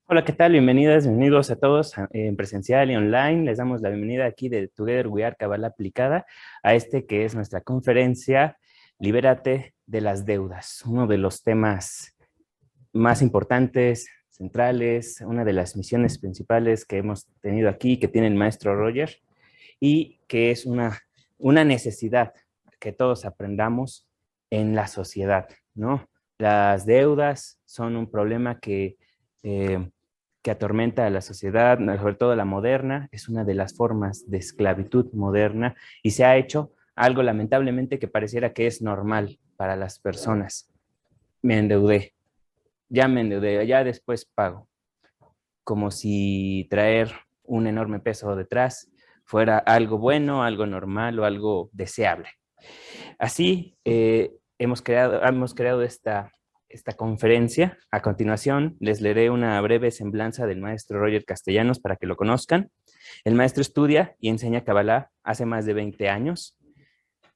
Hola, ¿qué tal? Bienvenidos a todos en presencial y online. Les damos la bienvenida aquí de Together We Are Kabbalah Aplicada a este que es nuestra conferencia Libérate de las deudas, uno de los temas más importantes, centrales, una de las misiones principales que hemos tenido aquí, que tiene el maestro Roger, y que es una necesidad que todos aprendamos en la sociedad, ¿no? Las deudas son un problema eh, que atormenta a la sociedad, sobre todo la moderna, es una de las formas de esclavitud moderna y se ha hecho algo lamentablemente que pareciera que es normal para las personas. Me endeudé, ya después pago, como si traer un enorme peso detrás fuera algo bueno, algo normal o algo deseable. Así hemos creado esta conferencia. A continuación, les leeré una breve semblanza del maestro Roger Castellanos para que lo conozcan. El maestro estudia y enseña Kabbalah hace más de 20 años.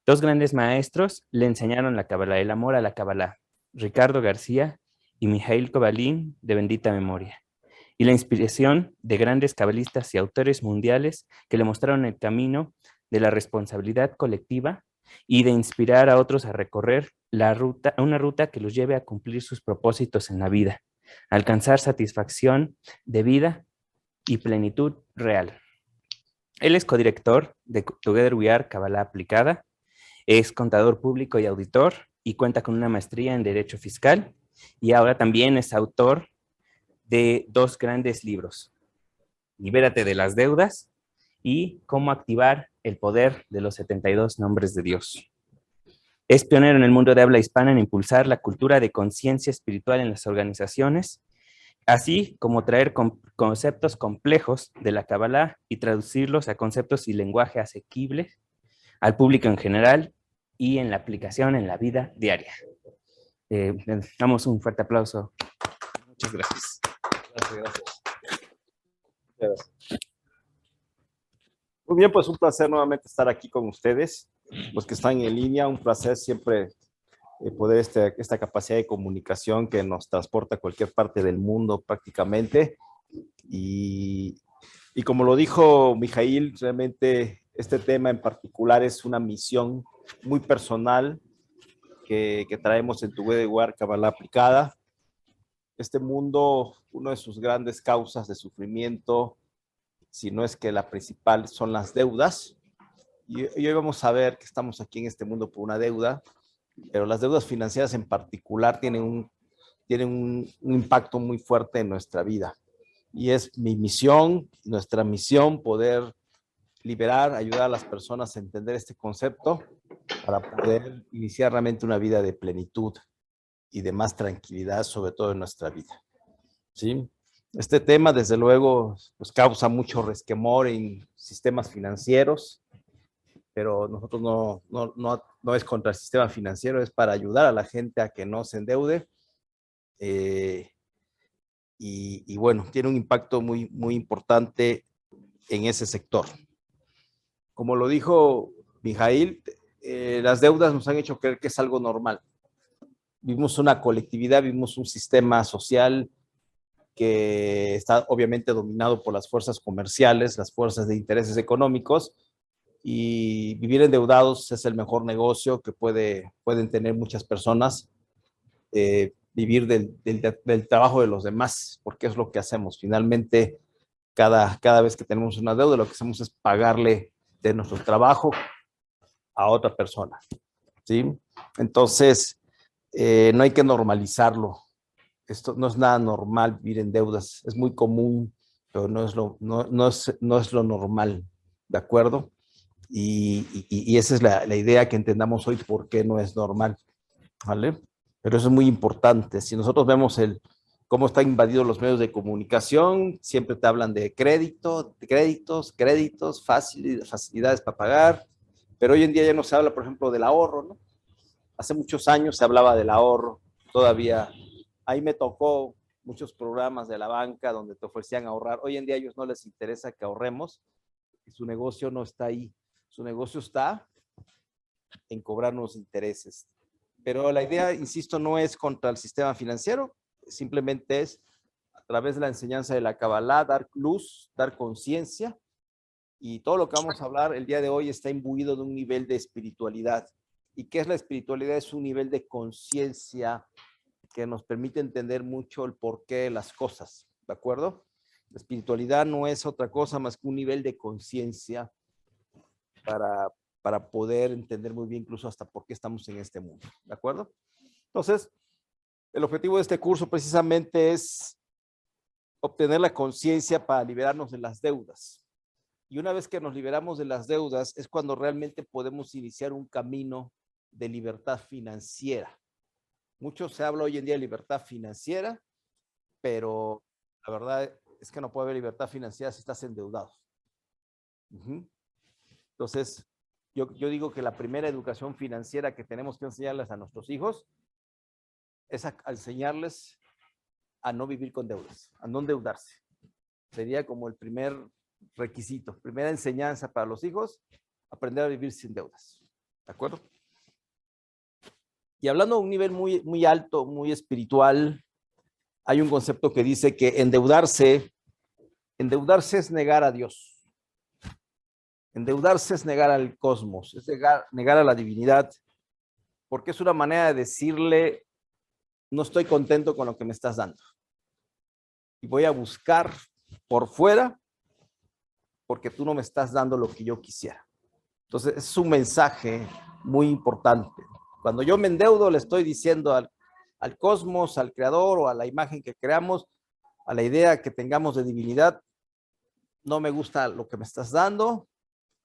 Dos grandes maestros le enseñaron la Kabbalah, el amor a la Kabbalah, Ricardo García y Mijail Kovalin, de bendita memoria, y la inspiración de grandes cabalistas y autores mundiales que le mostraron el camino de la responsabilidad colectiva y de inspirar a otros a recorrer una ruta que los lleve a cumplir sus propósitos en la vida, alcanzar satisfacción de vida y plenitud real. Él es codirector de Together We Are Kabbalah Aplicada, es contador público y auditor y cuenta con una maestría en Derecho Fiscal y ahora también es autor de dos grandes libros, Libérate de las deudas y Cómo activar el poder de los 72 nombres de Dios. Es pionero en el mundo de habla hispana en impulsar la cultura de conciencia espiritual en las organizaciones, así como traer conceptos complejos de la Kabbalah y traducirlos a conceptos y lenguaje asequible al público en general y en la aplicación en la vida diaria. Damos un fuerte aplauso. Muchas gracias. Gracias. Muy bien, pues un placer nuevamente estar aquí con ustedes, los que están en línea. Un placer siempre poder esta capacidad de comunicación que nos transporta a cualquier parte del mundo prácticamente. Y como lo dijo Mijail, realmente este tema en particular es una misión muy personal que traemos en Together We Are Kabbalah Aplicada. Este mundo, una de sus grandes causas de sufrimiento, si no es que la principal, son las deudas. Y hoy vamos a ver que estamos aquí en este mundo por una deuda, pero las deudas financieras en particular tienen un impacto muy fuerte en nuestra vida. Y es mi misión, nuestra misión, poder liberar, ayudar a las personas a entender este concepto para poder iniciar realmente una vida de plenitud y de más tranquilidad, sobre todo en nuestra vida. ¿Sí? Este tema, desde luego, pues causa mucho resquemor en sistemas financieros, pero nosotros no es contra el sistema financiero, es para ayudar a la gente a que no se endeude. Y bueno, tiene un impacto muy, muy importante en ese sector. Como lo dijo Mijail, las deudas nos han hecho creer que es algo normal. Vivimos una colectividad, vivimos un sistema social que está obviamente dominado por las fuerzas comerciales, las fuerzas de intereses económicos, y vivir endeudados es el mejor negocio que pueden tener muchas personas, vivir del trabajo de los demás, porque es lo que hacemos. Finalmente, cada vez que tenemos una deuda, lo que hacemos es pagarle de nuestro trabajo a otra persona, ¿sí? Entonces, no hay que normalizarlo. Esto no es nada normal vivir en deudas, es muy común, pero no es lo normal, ¿de acuerdo? Y esa es la idea, que entendamos hoy por qué no es normal, ¿vale? Pero eso es muy importante. Si nosotros vemos cómo están invadidos los medios de comunicación, siempre te hablan de créditos, facilidades para pagar, pero hoy en día ya no se habla, por ejemplo, del ahorro, ¿no? Hace muchos años se hablaba del ahorro, todavía ahí me tocó muchos programas de la banca donde te ofrecían ahorrar. Hoy en día a ellos no les interesa que ahorremos, su negocio no está ahí, su negocio está en cobrarnos intereses. Pero la idea, insisto, no es contra el sistema financiero, simplemente es a través de la enseñanza de la Kabbalah, dar luz, dar conciencia, y todo lo que vamos a hablar el día de hoy está imbuido de un nivel de espiritualidad. ¿Y qué es la espiritualidad? Es un nivel de conciencia que nos permite entender mucho el porqué de las cosas, ¿de acuerdo? La espiritualidad no es otra cosa más que un nivel de conciencia para poder entender muy bien incluso hasta por qué estamos en este mundo, ¿de acuerdo? Entonces, el objetivo de este curso precisamente es obtener la conciencia para liberarnos de las deudas. Y una vez que nos liberamos de las deudas es cuando realmente podemos iniciar un camino de libertad financiera. Mucho se habla hoy en día de libertad financiera, pero la verdad es que no puede haber libertad financiera si estás endeudado. Entonces, yo digo que la primera educación financiera que tenemos que enseñarles a nuestros hijos es a enseñarles a no vivir con deudas, a no endeudarse. Sería como el primer requisito, primera enseñanza para los hijos, aprender a vivir sin deudas. ¿De acuerdo? Y hablando de un nivel muy, muy alto, muy espiritual, hay un concepto que dice que endeudarse es negar a Dios. Endeudarse es negar al cosmos, es negar a la divinidad, porque es una manera de decirle, no estoy contento con lo que me estás dando. Y voy a buscar por fuera, porque tú no me estás dando lo que yo quisiera. Entonces, es un mensaje muy importante. Cuando yo me endeudo, le estoy diciendo al cosmos, al creador o a la imagen que creamos, a la idea que tengamos de divinidad, no me gusta lo que me estás dando,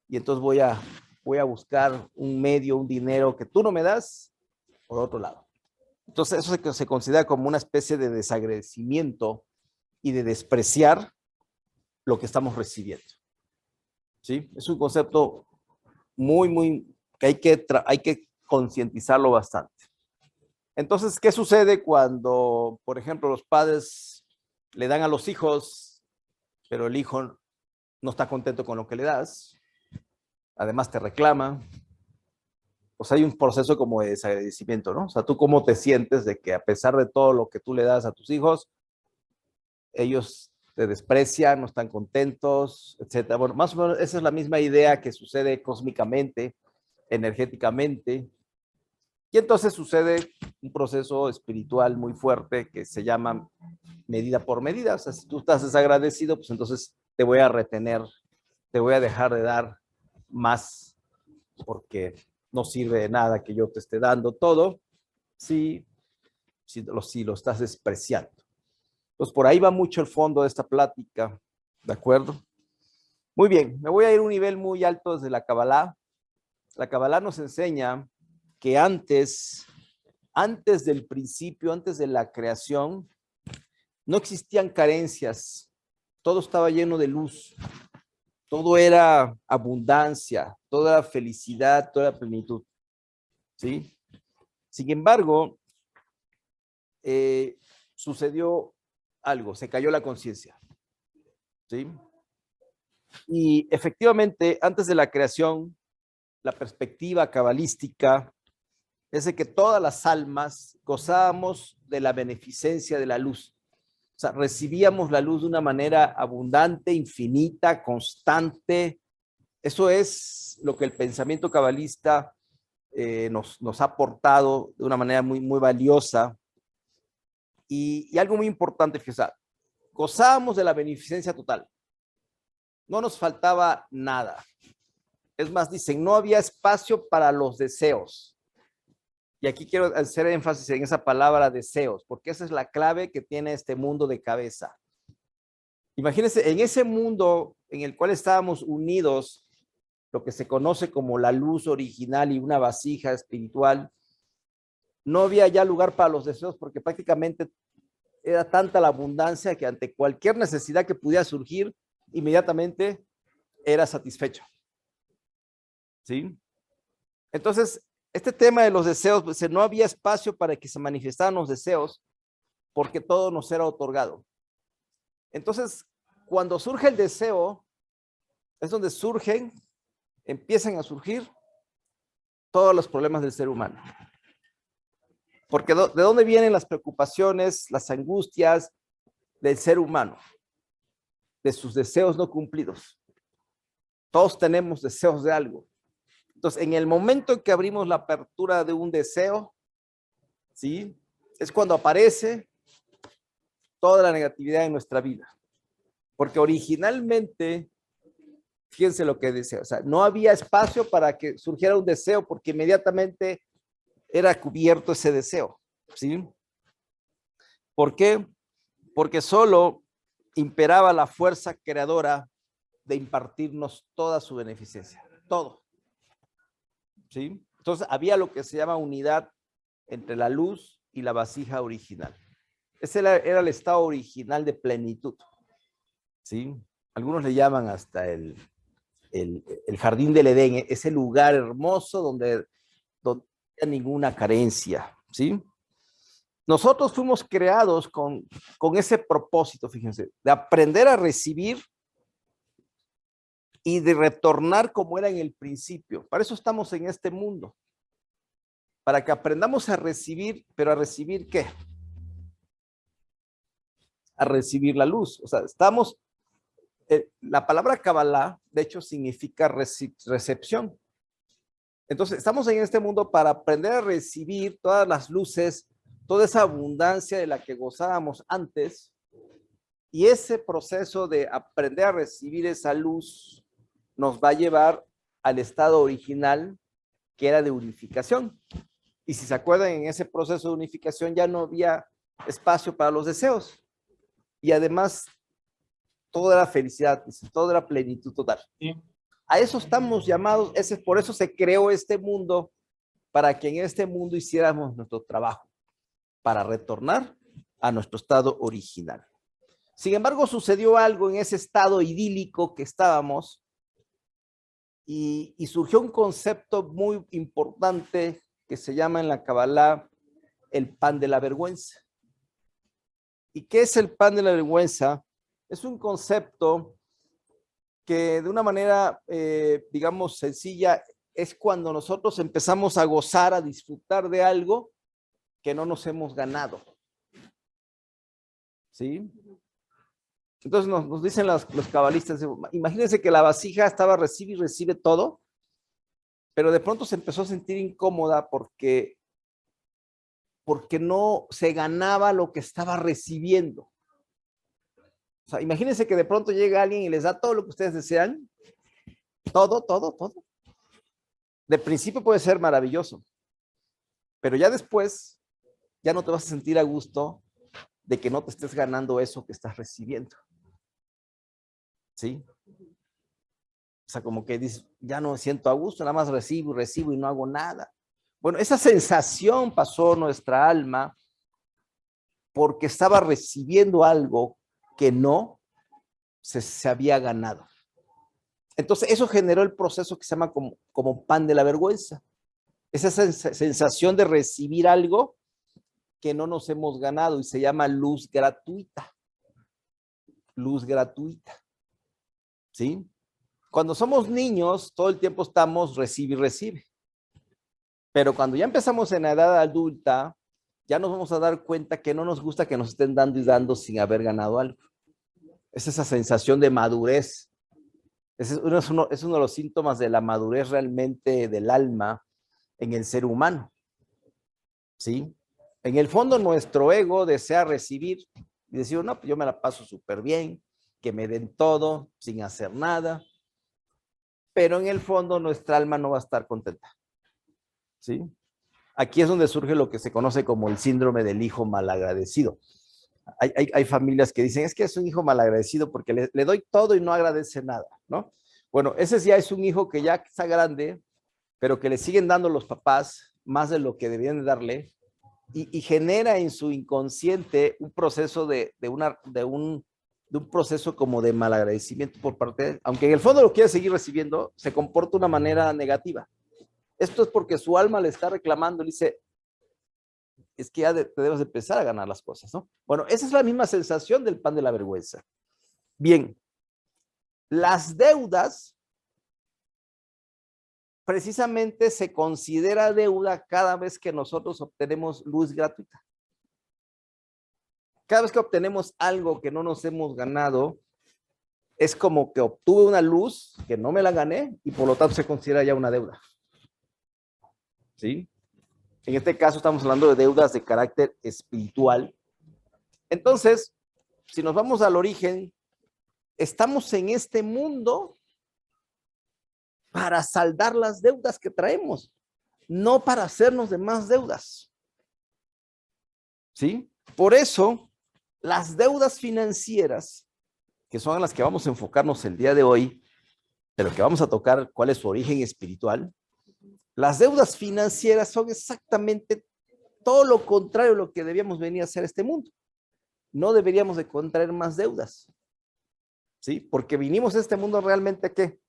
y entonces voy a buscar un medio, un dinero que tú no me das por otro lado. Entonces eso se considera como una especie de desagradecimiento y de despreciar lo que estamos recibiendo. ¿Sí? Es un concepto muy, que hay que concientizarlo bastante. Entonces, ¿qué sucede cuando, por ejemplo, los padres le dan a los hijos, pero el hijo no está contento con lo que le das? Además te reclama. O sea, hay un proceso como de desagradecimiento, ¿no? O sea, ¿tú cómo te sientes de que a pesar de todo lo que tú le das a tus hijos, ellos te desprecian, no están contentos, etcétera? Bueno, más o menos esa es la misma idea que sucede cósmicamente, energéticamente. Y entonces sucede un proceso espiritual muy fuerte que se llama medida por medida. O sea, si tú estás desagradecido, pues entonces te voy a retener, te voy a dejar de dar más porque no sirve de nada que yo te esté dando todo si lo estás despreciando. Entonces, por ahí va mucho el fondo de esta plática, ¿de acuerdo? Muy bien, me voy a ir a un nivel muy alto desde la Kabbalah. La Kabbalah nos enseña que antes del principio, antes de la creación, no existían carencias, todo estaba lleno de luz, todo era abundancia, toda felicidad, toda plenitud, ¿sí? Sin embargo, sucedió algo, se cayó la conciencia, ¿sí? Y efectivamente, antes de la creación, la perspectiva cabalística es de que todas las almas gozábamos de la beneficencia de la luz. O sea, recibíamos la luz de una manera abundante, infinita, constante. Eso es lo que el pensamiento cabalista nos ha aportado de una manera muy, muy valiosa. Y algo muy importante, fíjate, gozábamos de la beneficencia total. No nos faltaba nada. Es más, dicen, no había espacio para los deseos. Y aquí quiero hacer énfasis en esa palabra deseos, porque esa es la clave que tiene este mundo de cabeza. Imagínense, en ese mundo en el cual estábamos unidos, lo que se conoce como la luz original y una vasija espiritual, no había ya lugar para los deseos porque prácticamente era tanta la abundancia que ante cualquier necesidad que pudiera surgir, inmediatamente era satisfecho. ¿Sí? Entonces, este tema de los deseos, pues, no había espacio para que se manifestaran los deseos porque todo nos era otorgado. Entonces, cuando surge el deseo, es donde empiezan a surgir todos los problemas del ser humano. Porque ¿de dónde vienen las preocupaciones, las angustias del ser humano? De sus deseos no cumplidos. Todos tenemos deseos de algo. Entonces, en el momento en que abrimos la apertura de un deseo, ¿sí? Es cuando aparece toda la negatividad en nuestra vida. Porque originalmente, fíjense lo que deseo, o sea, no había espacio para que surgiera un deseo porque inmediatamente era cubierto ese deseo, ¿sí? ¿Por qué? Porque solo imperaba la fuerza creadora de impartirnos toda su beneficencia, todo, ¿sí? Entonces había lo que se llama unidad entre la luz y la vasija original. Ese era el estado original de plenitud, ¿sí? Algunos le llaman hasta el jardín del Edén, ese lugar hermoso donde no hay ninguna carencia, ¿sí? Nosotros fuimos creados con ese propósito, fíjense, de aprender a recibir y de retornar como era en el principio. Para eso estamos en este mundo, para que aprendamos a recibir, pero ¿a recibir qué? A recibir la luz. O sea, estamos, la palabra Kabbalah, de hecho, significa recepción. Entonces, estamos en este mundo para aprender a recibir todas las luces, toda esa abundancia de la que gozábamos antes, y ese proceso de aprender a recibir esa luz nos va a llevar al estado original, que era de unificación. Y si se acuerdan, en ese proceso de unificación ya no había espacio para los deseos. Y además, toda era felicidad, toda era plenitud total. Sí. A eso estamos llamados, por eso se creó este mundo, para que en este mundo hiciéramos nuestro trabajo, para retornar a nuestro estado original. Sin embargo, sucedió algo en ese estado idílico que estábamos y surgió un concepto muy importante que se llama en la Kabbalah el pan de la vergüenza. ¿Y qué es el pan de la vergüenza? Es un concepto que de una manera, digamos, sencilla, es cuando nosotros empezamos a gozar, a disfrutar de algo que no nos hemos ganado. ¿Sí? Entonces nos dicen los cabalistas, imagínense que la vasija estaba recibe y recibe todo, pero de pronto se empezó a sentir incómoda porque no se ganaba lo que estaba recibiendo. O sea, imagínense que de pronto llega alguien y les da todo lo que ustedes desean, todo. De principio puede ser maravilloso, pero ya después ya no te vas a sentir a gusto de que no te estés ganando eso que estás recibiendo. ¿Sí? O sea, como que dices, ya no me siento a gusto, nada más recibo y no hago nada. Bueno, esa sensación pasó nuestra alma porque estaba recibiendo algo que no se había ganado. Entonces, eso generó el proceso que se llama como pan de la vergüenza. Esa sensación de recibir algo que no nos hemos ganado y se llama luz gratuita. Luz gratuita. ¿Sí? Cuando somos niños, todo el tiempo estamos recibe. Pero cuando ya empezamos en la edad adulta, ya nos vamos a dar cuenta que no nos gusta que nos estén dando y dando sin haber ganado algo. Es esa sensación de madurez. Es uno de los síntomas de la madurez realmente del alma en el ser humano. ¿Sí? En el fondo, nuestro ego desea recibir y decir, no, pues yo me la paso súper bien, que me den todo sin hacer nada. Pero en el fondo, nuestra alma no va a estar contenta. ¿Sí? Aquí es donde surge lo que se conoce como el síndrome del hijo malagradecido. Hay familias que dicen, es que es un hijo malagradecido porque le doy todo y no agradece nada, ¿no? Bueno, ese ya es un hijo que ya está grande, pero que le siguen dando los papás más de lo que deberían de darle y genera en su inconsciente un proceso de un proceso como de malagradecimiento por parte de él. Aunque en el fondo lo quiere seguir recibiendo, se comporta de una manera negativa. Esto es porque su alma le está reclamando, le dice, es que ya te debes empezar a ganar las cosas, ¿no? Bueno, esa es la misma sensación del pan de la vergüenza. Bien, las deudas precisamente se considera deuda cada vez que nosotros obtenemos luz gratuita. Cada vez que obtenemos algo que no nos hemos ganado, es como que obtuve una luz que no me la gané y por lo tanto se considera ya una deuda. ¿Sí? En este caso estamos hablando de deudas de carácter espiritual. Entonces, si nos vamos al origen, estamos en este mundo para saldar las deudas que traemos, no para hacernos de más deudas. ¿Sí? Por eso, las deudas financieras, que son las que vamos a enfocarnos el día de hoy, pero que vamos a tocar cuál es su origen espiritual, las deudas financieras son exactamente todo lo contrario a lo que debíamos venir a hacer a este mundo. No deberíamos de contraer más deudas, ¿sí? Porque vinimos a este mundo realmente ¿a qué?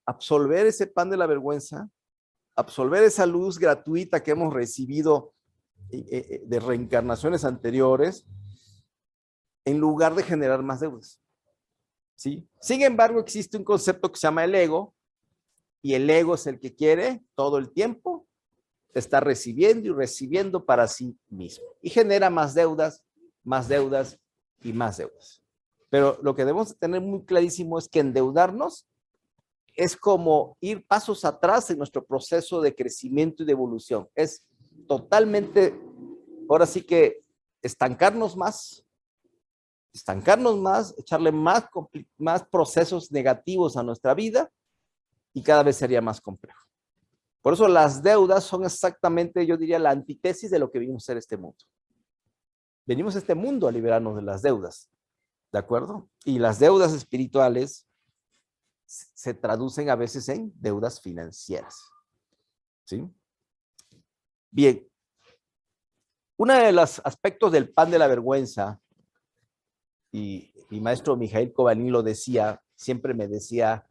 Absolver ese pan de la vergüenza, absolver esa luz gratuita que hemos recibido de reencarnaciones anteriores, en lugar de generar más deudas, ¿sí? Sin embargo, existe un concepto que se llama el ego, y el ego es el que quiere todo el tiempo estar recibiendo y recibiendo para sí mismo, y genera más deudas y más deudas. Pero lo que debemos tener muy clarísimo es que endeudarnos es como ir pasos atrás en nuestro proceso de crecimiento y de evolución. Es totalmente, ahora sí que estancarnos más, echarle más procesos negativos a nuestra vida y cada vez sería más complejo. Por eso las deudas son exactamente, yo diría, la antítesis de lo que venimos a hacer este mundo. Venimos a este mundo a liberarnos de las deudas, ¿de acuerdo? Y las deudas espirituales se traducen a veces en deudas financieras, ¿sí? Bien, uno de los aspectos del pan de la vergüenza, y mi maestro Mijail Kovalin lo decía, siempre me decía,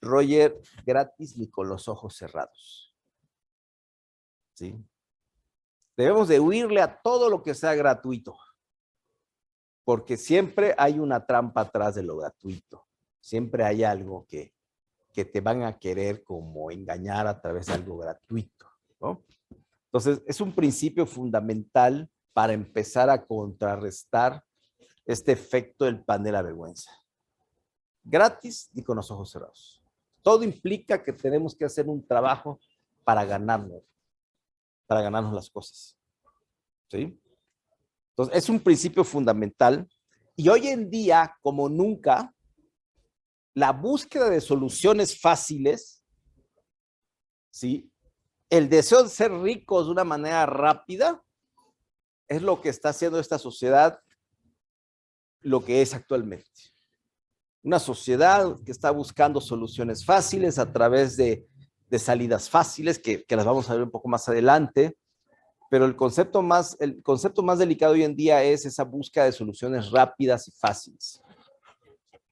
Roger, gratis ni con los ojos cerrados, ¿sí? Debemos de huirle a todo lo que sea gratuito, porque siempre hay una trampa atrás de lo gratuito. Siempre hay algo que te van a querer como engañar a través de algo gratuito, ¿no? Entonces, es un principio fundamental para empezar a contrarrestar este efecto del pan de la vergüenza. Gratis y con los ojos cerrados. Todo implica que tenemos que hacer un trabajo para ganarnos las cosas, ¿sí? Entonces, es un principio fundamental y hoy en día, como nunca, la búsqueda de soluciones fáciles, ¿sí? El deseo de ser ricos de una manera rápida es lo que está haciendo esta sociedad lo que es actualmente. Una sociedad que está buscando soluciones fáciles a través de salidas fáciles, que las vamos a ver un poco más adelante, pero el concepto más delicado hoy en día es esa búsqueda de soluciones rápidas y fáciles,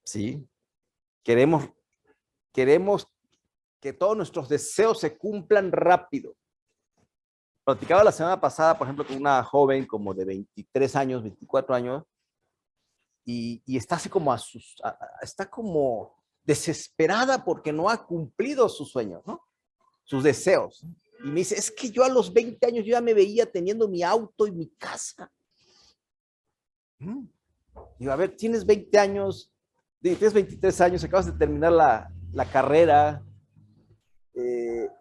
¿sí? Queremos que todos nuestros deseos se cumplan rápido. Platicaba la semana pasada, por ejemplo, con una joven como de 23 años, 24 años, y está así como está como desesperada porque no ha cumplido sus sueños, ¿no? Sus deseos. Y me dice, es que yo a los 20 años yo ya me veía teniendo mi auto y mi casa. Digo, a ver, tienes 20 años, tienes 23 años, acabas de terminar la carrera,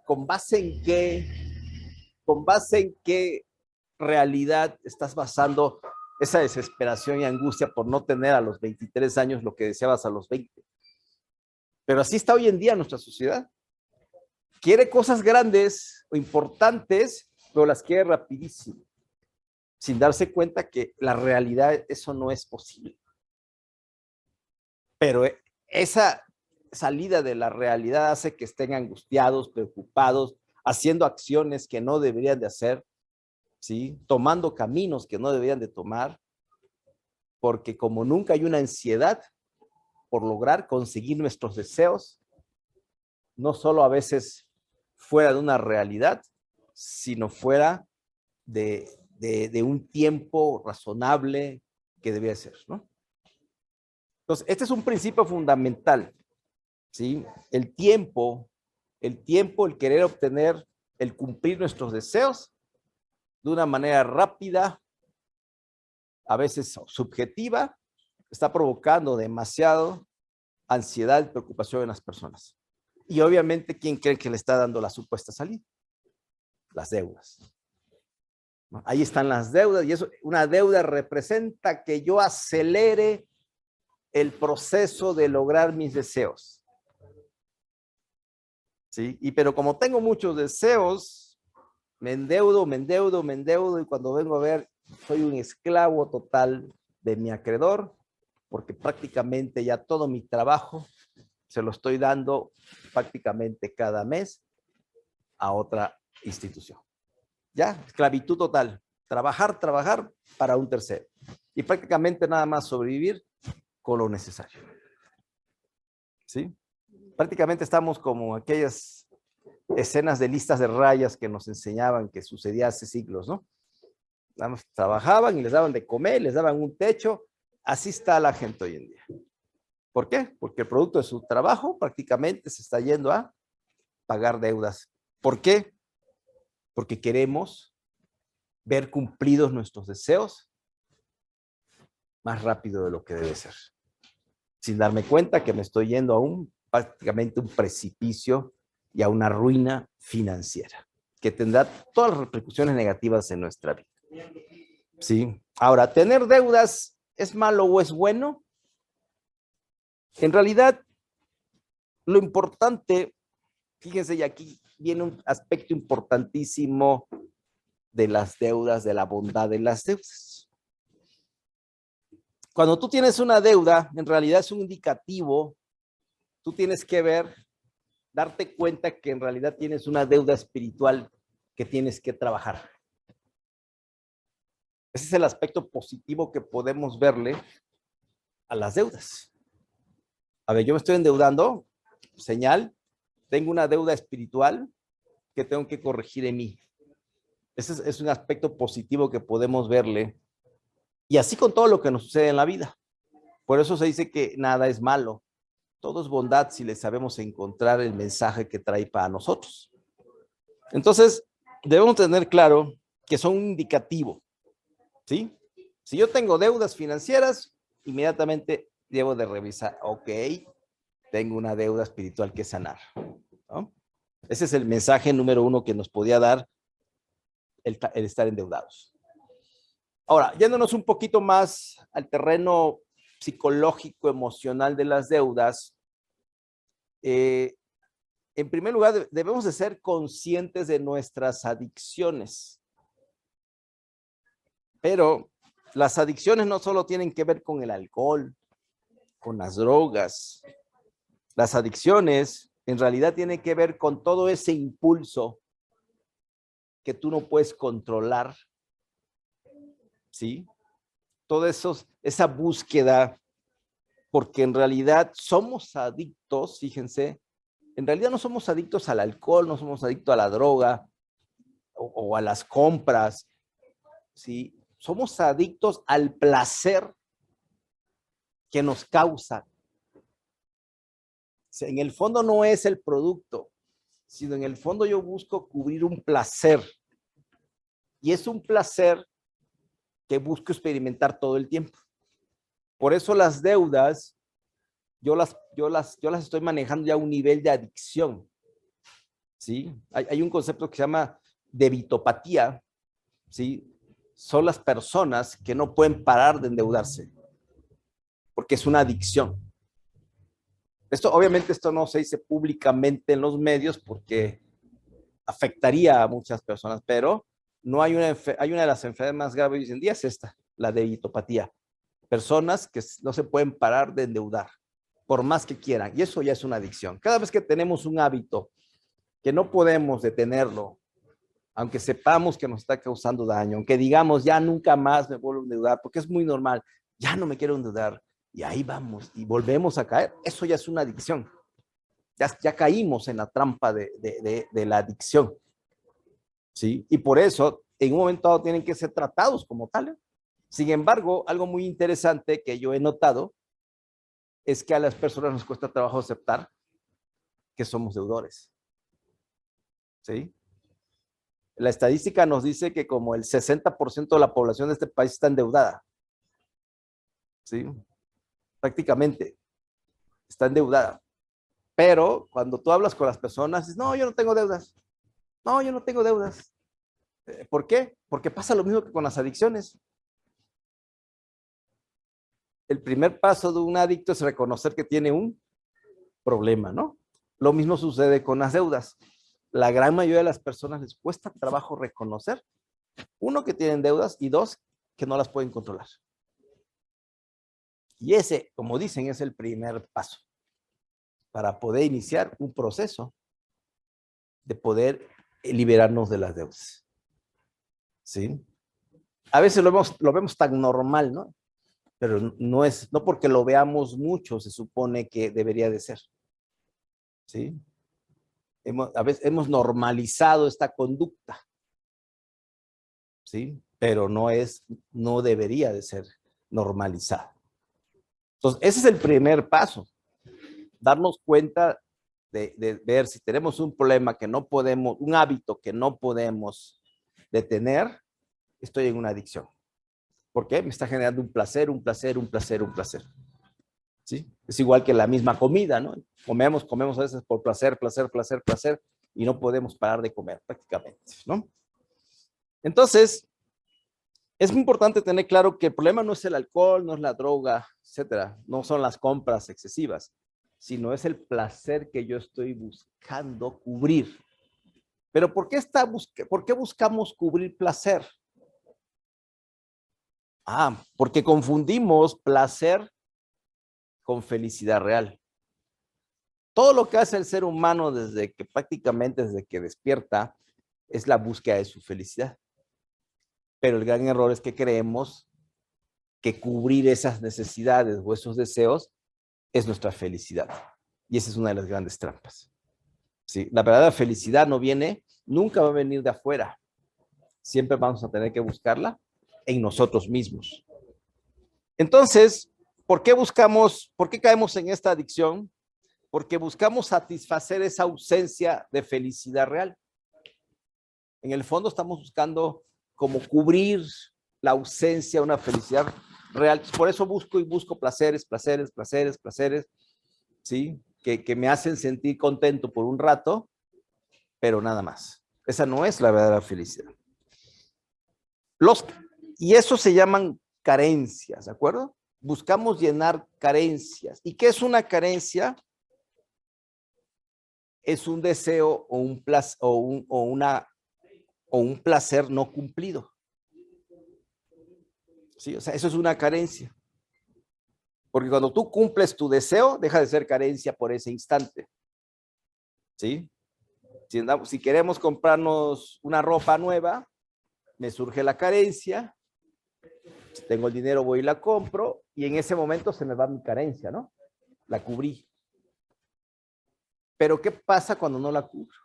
¿con base en qué realidad estás basando esa desesperación y angustia por no tener a los 23 años lo que deseabas a los 20? Pero así está hoy en día nuestra sociedad. Quiere cosas grandes o importantes, pero las quiere rapidísimo, sin darse cuenta que la realidad eso no es posible. Pero esa salida de la realidad hace que estén angustiados, preocupados, haciendo acciones que no deberían de hacer, ¿sí? Tomando caminos que no deberían de tomar, porque como nunca hay una ansiedad por lograr conseguir nuestros deseos, no solo a veces fuera de una realidad, sino fuera de un tiempo razonable que debía ser, ¿no? Entonces, este es un principio fundamental, ¿sí? El tiempo el tiempo, el querer obtener, el cumplir nuestros deseos de una manera rápida, a veces subjetiva, está provocando demasiado ansiedad y preocupación en las personas. Y obviamente, ¿quién cree que le está dando la supuesta salida? Las deudas. ¿No? Ahí están las deudas, y eso, una deuda representa que yo acelere el proceso de lograr mis deseos. ¿Sí? Pero como tengo muchos deseos, me endeudo, y cuando vengo a ver, soy un esclavo total de mi acreedor, porque prácticamente ya todo mi trabajo se lo estoy dando prácticamente cada mes a otra institución. Ya, esclavitud total. Trabajar para un tercero. Y prácticamente nada más sobrevivir con lo necesario. ¿Sí? Prácticamente estamos como aquellas escenas de listas de rayas que nos enseñaban que sucedía hace siglos, ¿no? Nada más trabajaban y les daban de comer, les daban un techo. Así está la gente hoy en día. ¿Por qué? Porque el producto de su trabajo prácticamente se está yendo a pagar deudas. ¿Por qué? Porque queremos ver cumplidos nuestros deseos más rápido de lo que debe ser. Sin darme cuenta que me estoy yendo a prácticamente un precipicio y a una ruina financiera, que tendrá todas las repercusiones negativas en nuestra vida. ¿Sí? Ahora, ¿tener deudas es malo o es bueno? En realidad, lo importante, fíjense, y aquí viene un aspecto importantísimo de las deudas, de la bondad de las deudas. Cuando tú tienes una deuda, en realidad es un indicativo, tú tienes que ver, darte cuenta que en realidad tienes una deuda espiritual que tienes que trabajar. Ese es el aspecto positivo que podemos verle a las deudas. A ver, yo me estoy endeudando, señal, tengo una deuda espiritual que tengo que corregir en mí. Ese es un aspecto positivo que podemos verle. Y así con todo lo que nos sucede en la vida. Por eso se dice que nada es malo. Todo es bondad si le sabemos encontrar el mensaje que trae para nosotros. Entonces, debemos tener claro que son un indicativo. ¿Sí? Si yo tengo deudas financieras, inmediatamente debo de revisar, ok, tengo una deuda espiritual que sanar, ¿no? Ese es el mensaje número uno que nos podía dar el estar endeudados. Ahora, yéndonos un poquito más al terreno psicológico, emocional de las deudas, en primer lugar, debemos de ser conscientes de nuestras adicciones. Pero las adicciones no solo tienen que ver con el alcohol, con las drogas. Las adicciones en realidad tienen que ver con todo ese impulso que tú no puedes controlar, ¿sí? Todo eso, esa búsqueda, porque en realidad somos adictos, fíjense, en realidad no somos adictos al alcohol, no somos adictos a la droga o a las compras, ¿sí? Somos adictos al placer que nos causa. O sea, en el fondo no es el producto, sino en el fondo yo busco cubrir un placer. Y es un placer que busco experimentar todo el tiempo. Por eso las deudas, yo las estoy manejando ya a un nivel de adicción. ¿Sí? Hay un concepto que se llama debitopatía, ¿sí? Son las personas que no pueden parar de endeudarse, porque es una adicción. Obviamente esto no se dice públicamente en los medios porque afectaría a muchas personas, pero no hay una de las enfermedades más graves hoy en día, es esta, la debitopatía. Personas que no se pueden parar de endeudar, por más que quieran, y eso ya es una adicción. Cada vez que tenemos un hábito que no podemos detenerlo, aunque sepamos que nos está causando daño, aunque digamos ya nunca más me vuelvo a endeudar, porque es muy normal, ya no me quiero endeudar, y ahí vamos, y volvemos a caer, eso ya es una adicción. Ya caímos en la trampa de la adicción. ¿Sí? Y por eso, en un momento dado, tienen que ser tratados como tales. Sin embargo, algo muy interesante que yo he notado es que a las personas nos cuesta trabajo aceptar que somos deudores. ¿sí? La estadística nos dice que como el 60% de la población de este país está endeudada, ¿sí? Prácticamente está endeudada. Pero cuando tú hablas con las personas, dices, no, yo no tengo deudas. No, yo no tengo deudas. ¿Por qué? Porque pasa lo mismo que con las adicciones. El primer paso de un adicto es reconocer que tiene un problema, ¿no? Lo mismo sucede con las deudas. La gran mayoría de las personas les cuesta trabajo reconocer, uno, que tienen deudas y dos, que no las pueden controlar. Y ese, como dicen, es el primer paso para poder iniciar un proceso de poder liberarnos de las deudas. ¿Sí? A veces lo vemos tan normal, ¿no? Pero no porque lo veamos mucho se supone que debería de ser. ¿Sí? A veces hemos normalizado esta conducta. ¿Sí? Pero no debería de ser normalizada. Entonces, ese es el primer paso. Darnos cuenta de ver si tenemos un problema que no podemos, un hábito que no podemos detener, estoy en una adicción. ¿Por qué? Me está generando un placer, un placer, un placer, un placer. ¿Sí? Es igual que la misma comida, ¿no? Comemos a veces por placer, placer, placer, placer, y no podemos parar de comer prácticamente, ¿no? Entonces, es muy importante tener claro que el problema no es el alcohol, no es la droga, etcétera, no son las compras excesivas, sino es el placer que yo estoy buscando cubrir. Pero ¿por qué buscamos cubrir placer? Porque confundimos placer con felicidad real. Todo lo que hace el ser humano prácticamente desde que despierta es la búsqueda de su felicidad. Pero el gran error es que creemos que cubrir esas necesidades o esos deseos es nuestra felicidad. Y esa es una de las grandes trampas. ¿Sí? La verdadera felicidad nunca va a venir de afuera. Siempre vamos a tener que buscarla en nosotros mismos. Entonces, ¿por qué caemos en esta adicción? Porque buscamos satisfacer esa ausencia de felicidad real. En el fondo estamos buscando como cubrir la ausencia de una felicidad real. Por eso busco placeres, placeres, placeres, placeres, ¿sí? Que me hacen sentir contento por un rato, pero nada más. Esa no es la verdadera felicidad. Y eso se llaman carencias, ¿de acuerdo? Buscamos llenar carencias. ¿Y qué es una carencia? Es un deseo o un placer no cumplido. ¿Sí? O sea, eso es una carencia. Porque cuando tú cumples tu deseo, deja de ser carencia por ese instante. ¿Sí? Si queremos comprarnos una ropa nueva, me surge la carencia. Si tengo el dinero, voy y la compro. Y en ese momento se me va mi carencia, ¿no? La cubrí. Pero ¿qué pasa cuando no la cubro?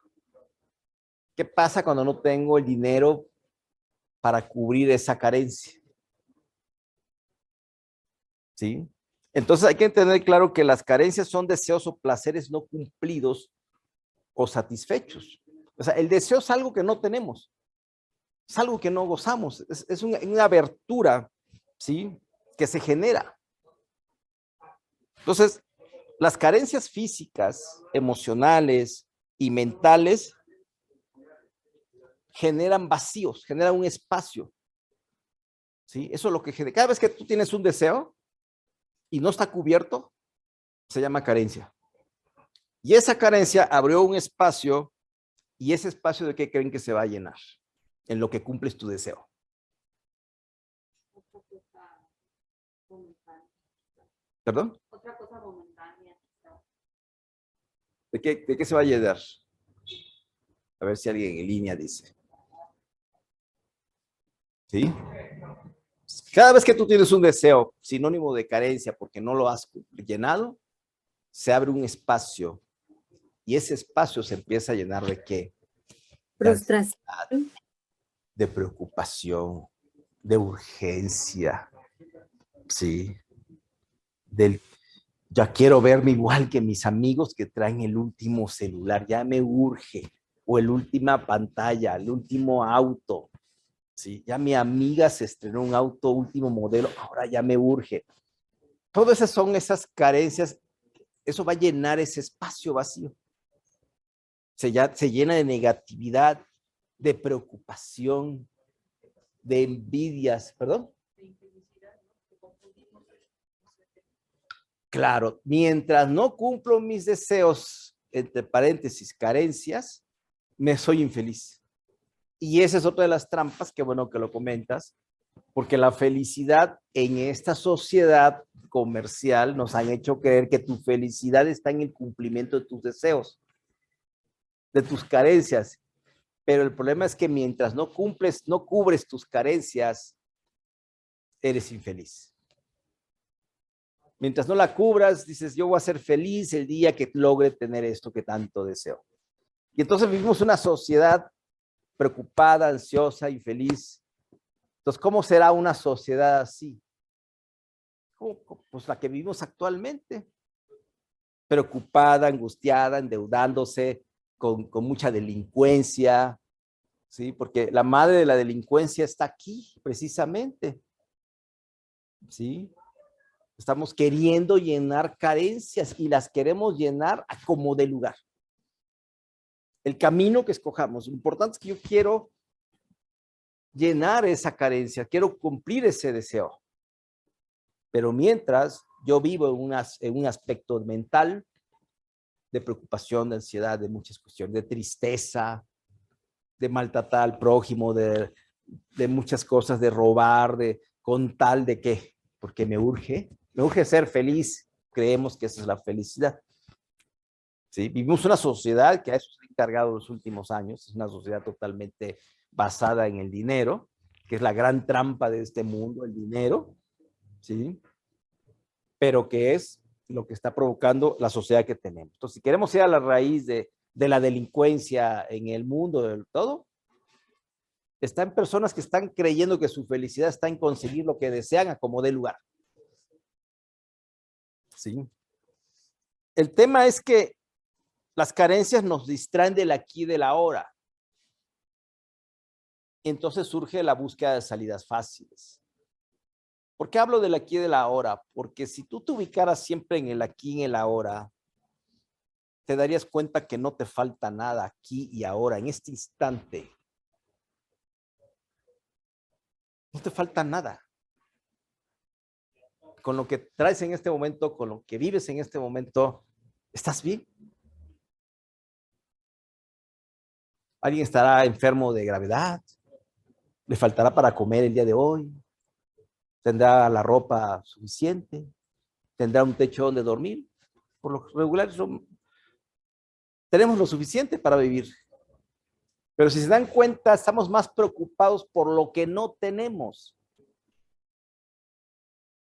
¿Qué pasa cuando no tengo el dinero para cubrir esa carencia? ¿Sí? Entonces hay que tener claro que las carencias son deseos o placeres no cumplidos o satisfechos. O sea, el deseo es algo que no tenemos, es algo que no gozamos, es una abertura, ¿sí? Que se genera. Entonces, las carencias físicas, emocionales y mentales generan vacíos, generan un espacio. ¿Sí? Eso es lo que genera. Cada vez que tú tienes un deseo y no está cubierto, se llama carencia. Y esa carencia abrió un espacio, y ese espacio, ¿de qué creen que se va a llenar? En lo que cumples tu deseo. ¿Perdón? Otra cosa momentánea. ¿De qué se va a llenar? A ver si alguien en línea dice. ¿Sí? Cada vez que tú tienes un deseo sinónimo de carencia porque no lo has llenado, se abre un espacio. Y ese espacio se empieza a llenar ¿de qué? Frustración. De preocupación, de urgencia, ¿sí? Ya quiero verme igual que mis amigos que traen el último celular, ya me urge. o la última pantalla, el último auto. ¿Sí? Ya mi amiga se estrenó un auto último modelo, ahora ya me urge. Todas esas son esas carencias, eso va a llenar ese espacio vacío. Se llena de negatividad, de preocupación, de envidias, ¿perdón? Claro, mientras no cumplo mis deseos, entre paréntesis, carencias, me soy infeliz. Y esa es otra de las trampas, que bueno que lo comentas, porque la felicidad en esta sociedad comercial nos han hecho creer que tu felicidad está en el cumplimiento de tus deseos, de tus carencias. Pero el problema es que mientras no cubres tus carencias, eres infeliz. Mientras no la cubras, dices, yo voy a ser feliz el día que logre tener esto que tanto deseo. Y entonces vivimos una sociedad preocupada, ansiosa, infeliz. Entonces, ¿cómo será una sociedad así? Pues la que vivimos actualmente. Preocupada, angustiada, endeudándose, con mucha delincuencia, ¿sí? Porque la madre de la delincuencia está aquí, precisamente, ¿sí? Estamos queriendo llenar carencias y las queremos llenar a como de lugar. El camino que escojamos, lo importante es que yo quiero llenar esa carencia, quiero cumplir ese deseo. Pero mientras yo vivo en un aspecto mental de preocupación, de ansiedad, de muchas cuestiones, de tristeza, de maltratar al prójimo, de muchas cosas, de robar, con tal de qué, porque me urge ser feliz, creemos que esa es la felicidad. ¿Sí? Vivimos una sociedad que a eso se ha encargado los últimos años, es una sociedad totalmente basada en el dinero, que es la gran trampa de este mundo, el dinero, ¿sí? Pero que es lo que está provocando la sociedad que tenemos. Entonces, si queremos ir a la raíz de la delincuencia en el mundo, del todo, está en personas que están creyendo que su felicidad está en conseguir lo que desean a como dé lugar. ¿Sí? El tema es que las carencias nos distraen del aquí y del ahora. Entonces surge la búsqueda de salidas fáciles. ¿Por qué hablo del aquí y del ahora? Porque si tú te ubicaras siempre en el aquí y en el ahora, te darías cuenta que no te falta nada aquí y ahora, en este instante. No te falta nada. Con lo que traes en este momento, con lo que vives en este momento, ¿estás bien? Alguien estará enfermo de gravedad, le faltará para comer el día de hoy, tendrá la ropa suficiente, tendrá un techo donde dormir. Por lo regular, tenemos lo suficiente para vivir. Pero si se dan cuenta, estamos más preocupados por lo que no tenemos,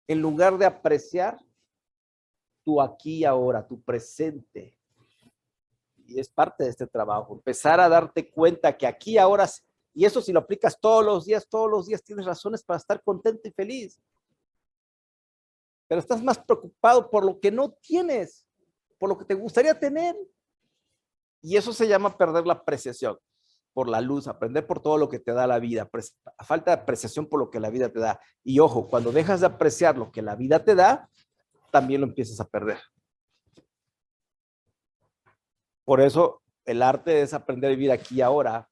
en lugar de apreciar tu aquí y ahora, tu presente. Y es parte de este trabajo, empezar a darte cuenta que aquí ahora, y eso si lo aplicas todos los días tienes razones para estar contento y feliz. Pero estás más preocupado por lo que no tienes, por lo que te gustaría tener. Y eso se llama perder la apreciación por la luz, aprender por todo lo que te da la vida, falta de apreciación por lo que la vida te da. Y ojo, cuando dejas de apreciar lo que la vida te da, también lo empiezas a perder. Por eso el arte es aprender a vivir aquí y ahora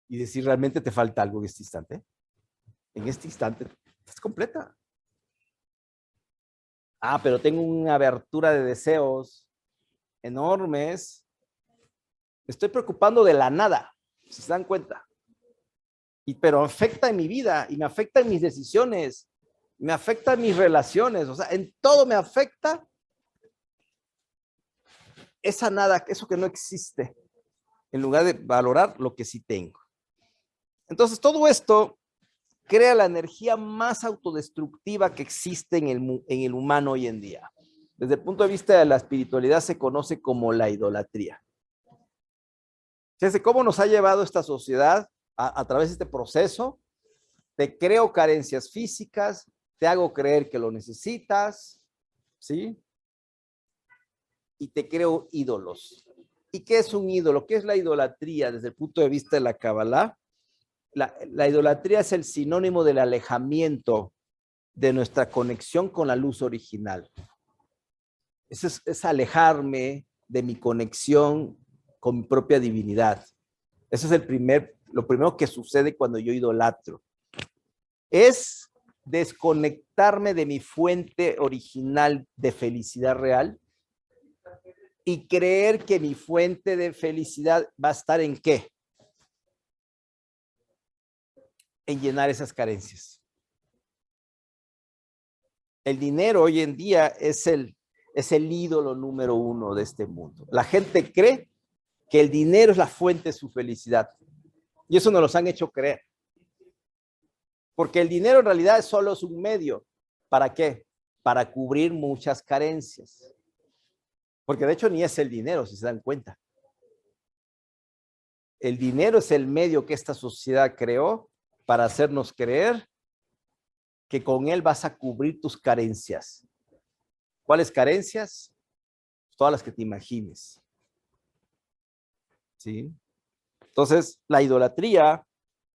y decir realmente te falta algo en este instante. En este instante estás completa. Ah, pero tengo una abertura de deseos enormes. Me estoy preocupando de la nada, si se dan cuenta. Pero afecta en mi vida y me afecta en mis decisiones, me afecta en mis relaciones, o sea, en todo me afecta esa nada, eso que no existe, en lugar de valorar lo que sí tengo. Entonces, todo esto crea la energía más autodestructiva que existe en el humano hoy en día. Desde el punto de vista de la espiritualidad se conoce como la idolatría. Fíjense cómo nos ha llevado esta sociedad a través de este proceso. Te creo carencias físicas, te hago creer que lo necesitas, ¿sí? Y te creo ídolos. ¿Y qué es un ídolo? ¿Qué es la idolatría desde el punto de vista de la Kabbalah? La idolatría es el sinónimo del alejamiento de nuestra conexión con la luz original. Es alejarme de mi conexión con mi propia divinidad. Eso es lo primero que sucede cuando yo idolatro. Es desconectarme de mi fuente original de felicidad real y creer que mi fuente de felicidad va a estar ¿en qué? En llenar esas carencias. El dinero hoy en día es el ídolo número uno de este mundo. La gente cree que el dinero es la fuente de su felicidad. Y eso nos lo han hecho creer. Porque el dinero en realidad solo es un medio. ¿Para qué? Para cubrir muchas carencias. Porque de hecho ni es el dinero, si se dan cuenta. El dinero es el medio que esta sociedad creó para hacernos creer que con él vas a cubrir tus carencias. ¿Cuáles carencias? Todas las que te imagines. ¿Sí? Entonces, la idolatría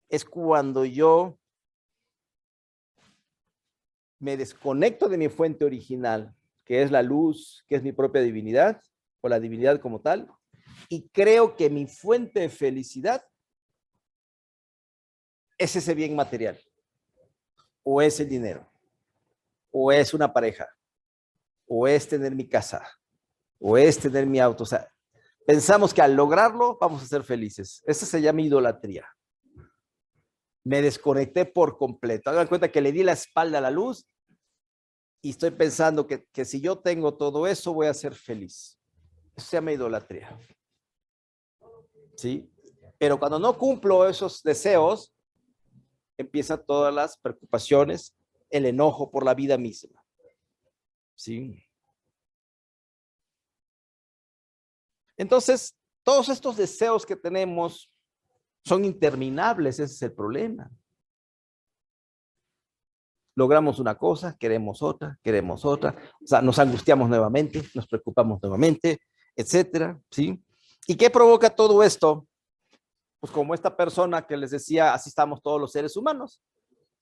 es cuando yo me desconecto de mi fuente original, que es la luz, que es mi propia divinidad, o la divinidad como tal, y creo que mi fuente de felicidad es ese bien material, o es el dinero, o es una pareja, o es tener mi casa, o es tener mi auto. O sea, pensamos que al lograrlo vamos a ser felices. Eso se llama idolatría. Me desconecté por completo. Hagan cuenta que le di la espalda a la luz y estoy pensando que si yo tengo todo eso voy a ser feliz. Eso se llama idolatría. ¿Sí? Pero cuando no cumplo esos deseos, empiezan todas las preocupaciones, el enojo por la vida misma. ¿Sí? Entonces, todos estos deseos que tenemos son interminables, ese es el problema. Logramos una cosa, queremos otra, o sea, nos angustiamos nuevamente, nos preocupamos nuevamente, etcétera, ¿sí? ¿Y qué provoca todo esto? Pues como esta persona que les decía, así estamos todos los seres humanos.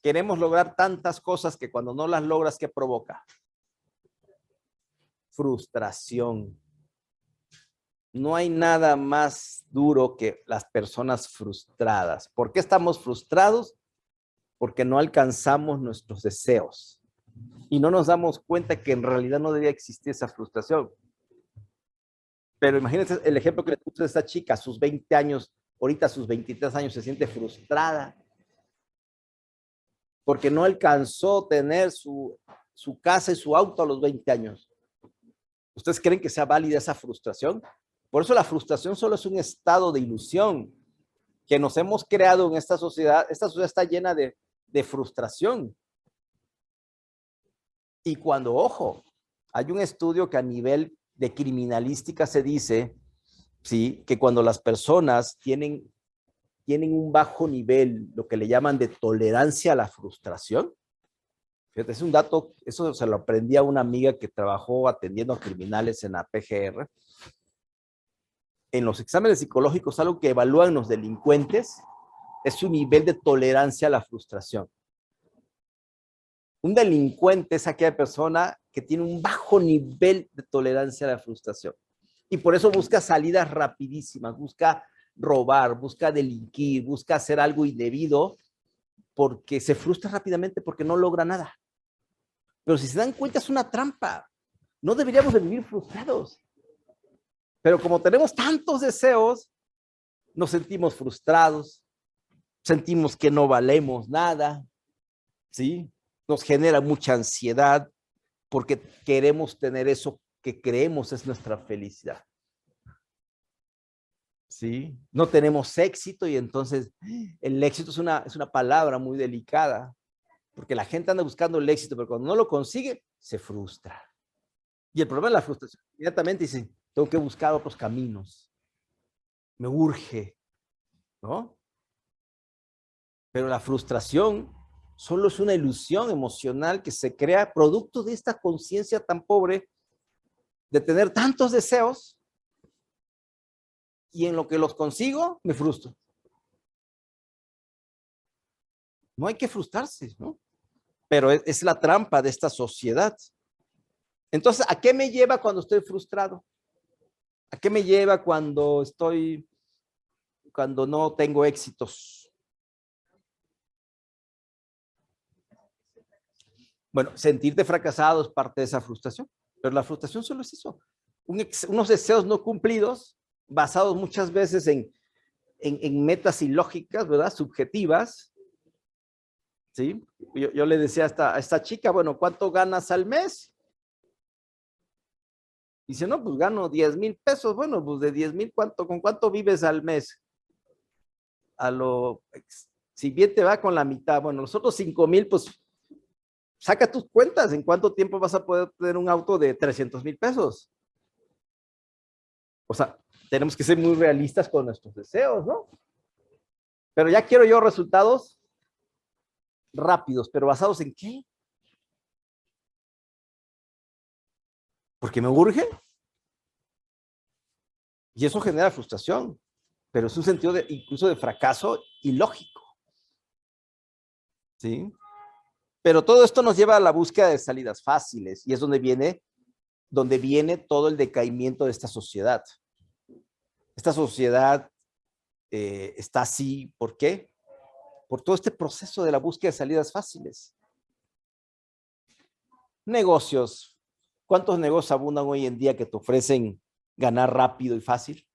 Queremos lograr tantas cosas que cuando no las logras, ¿qué provoca? Frustración. No hay nada más duro que las personas frustradas. ¿Por qué estamos frustrados? Porque no alcanzamos nuestros deseos. Y no nos damos cuenta que en realidad no debía existir esa frustración. Pero imagínense el ejemplo que le puse a esta chica, a sus 20 años, ahorita a sus 23 años se siente frustrada porque no alcanzó tener su casa y su auto a los 20 años. ¿Ustedes creen que sea válida esa frustración? Por eso la frustración solo es un estado de ilusión que nos hemos creado en esta sociedad. Esta sociedad está llena de frustración. Y cuando, ojo, hay un estudio que a nivel de criminalística se dice, ¿sí?, que cuando las personas tienen un bajo nivel, lo que le llaman de tolerancia a la frustración, fíjate, es un dato, eso se lo aprendí a una amiga que trabajó atendiendo a criminales en la PGR. En los exámenes psicológicos, algo que evalúan los delincuentes es su nivel de tolerancia a la frustración. Un delincuente es aquella persona que tiene un bajo nivel de tolerancia a la frustración. Y por eso busca salidas rapidísimas, busca robar, busca delinquir, busca hacer algo indebido, porque se frustra rápidamente porque no logra nada. Pero si se dan cuenta, es una trampa. No deberíamos de vivir frustrados. Pero como tenemos tantos deseos, nos sentimos frustrados, sentimos que no valemos nada, ¿sí? Nos genera mucha ansiedad porque queremos tener eso que creemos es nuestra felicidad. ¿Sí? No tenemos éxito y entonces el éxito es una palabra muy delicada porque la gente anda buscando el éxito, pero cuando no lo consigue, se frustra. Y el problema de la frustración, inmediatamente dice, tengo que buscar otros caminos. Me urge, ¿no? Pero la frustración solo es una ilusión emocional que se crea producto de esta conciencia tan pobre de tener tantos deseos y en lo que los consigo, me frustro. No hay que frustrarse, ¿no? Pero es la trampa de esta sociedad. Entonces, ¿a qué me lleva cuando estoy frustrado? ¿A qué me lleva cuando no tengo éxitos? Bueno, sentirte fracasado es parte de esa frustración, pero la frustración solo es eso. Unos deseos no cumplidos, basados muchas veces en metas ilógicas, ¿verdad? Subjetivas. ¿Sí? Yo le decía a esta chica, bueno, ¿cuánto ganas al mes? Dice, no, pues gano 10,000 pesos. Bueno, pues de 10,000, ¿con cuánto vives al mes? Si bien te va con la mitad, bueno, los otros 5,000, pues saca tus cuentas. ¿En cuánto tiempo vas a poder tener un auto de 300,000 pesos? O sea, tenemos que ser muy realistas con nuestros deseos, ¿no? Pero ya quiero yo resultados rápidos, pero ¿basados en qué? Porque me urge. Y eso genera frustración, pero es un sentido incluso de fracaso ilógico. ¿Sí? Pero todo esto nos lleva a la búsqueda de salidas fáciles y es donde viene todo el decaimiento de esta sociedad. Esta sociedad está así, ¿por qué? Por todo este proceso de la búsqueda de salidas fáciles. Negocios. ¿Cuántos negocios abundan hoy en día que te ofrecen ganar rápido y fácil?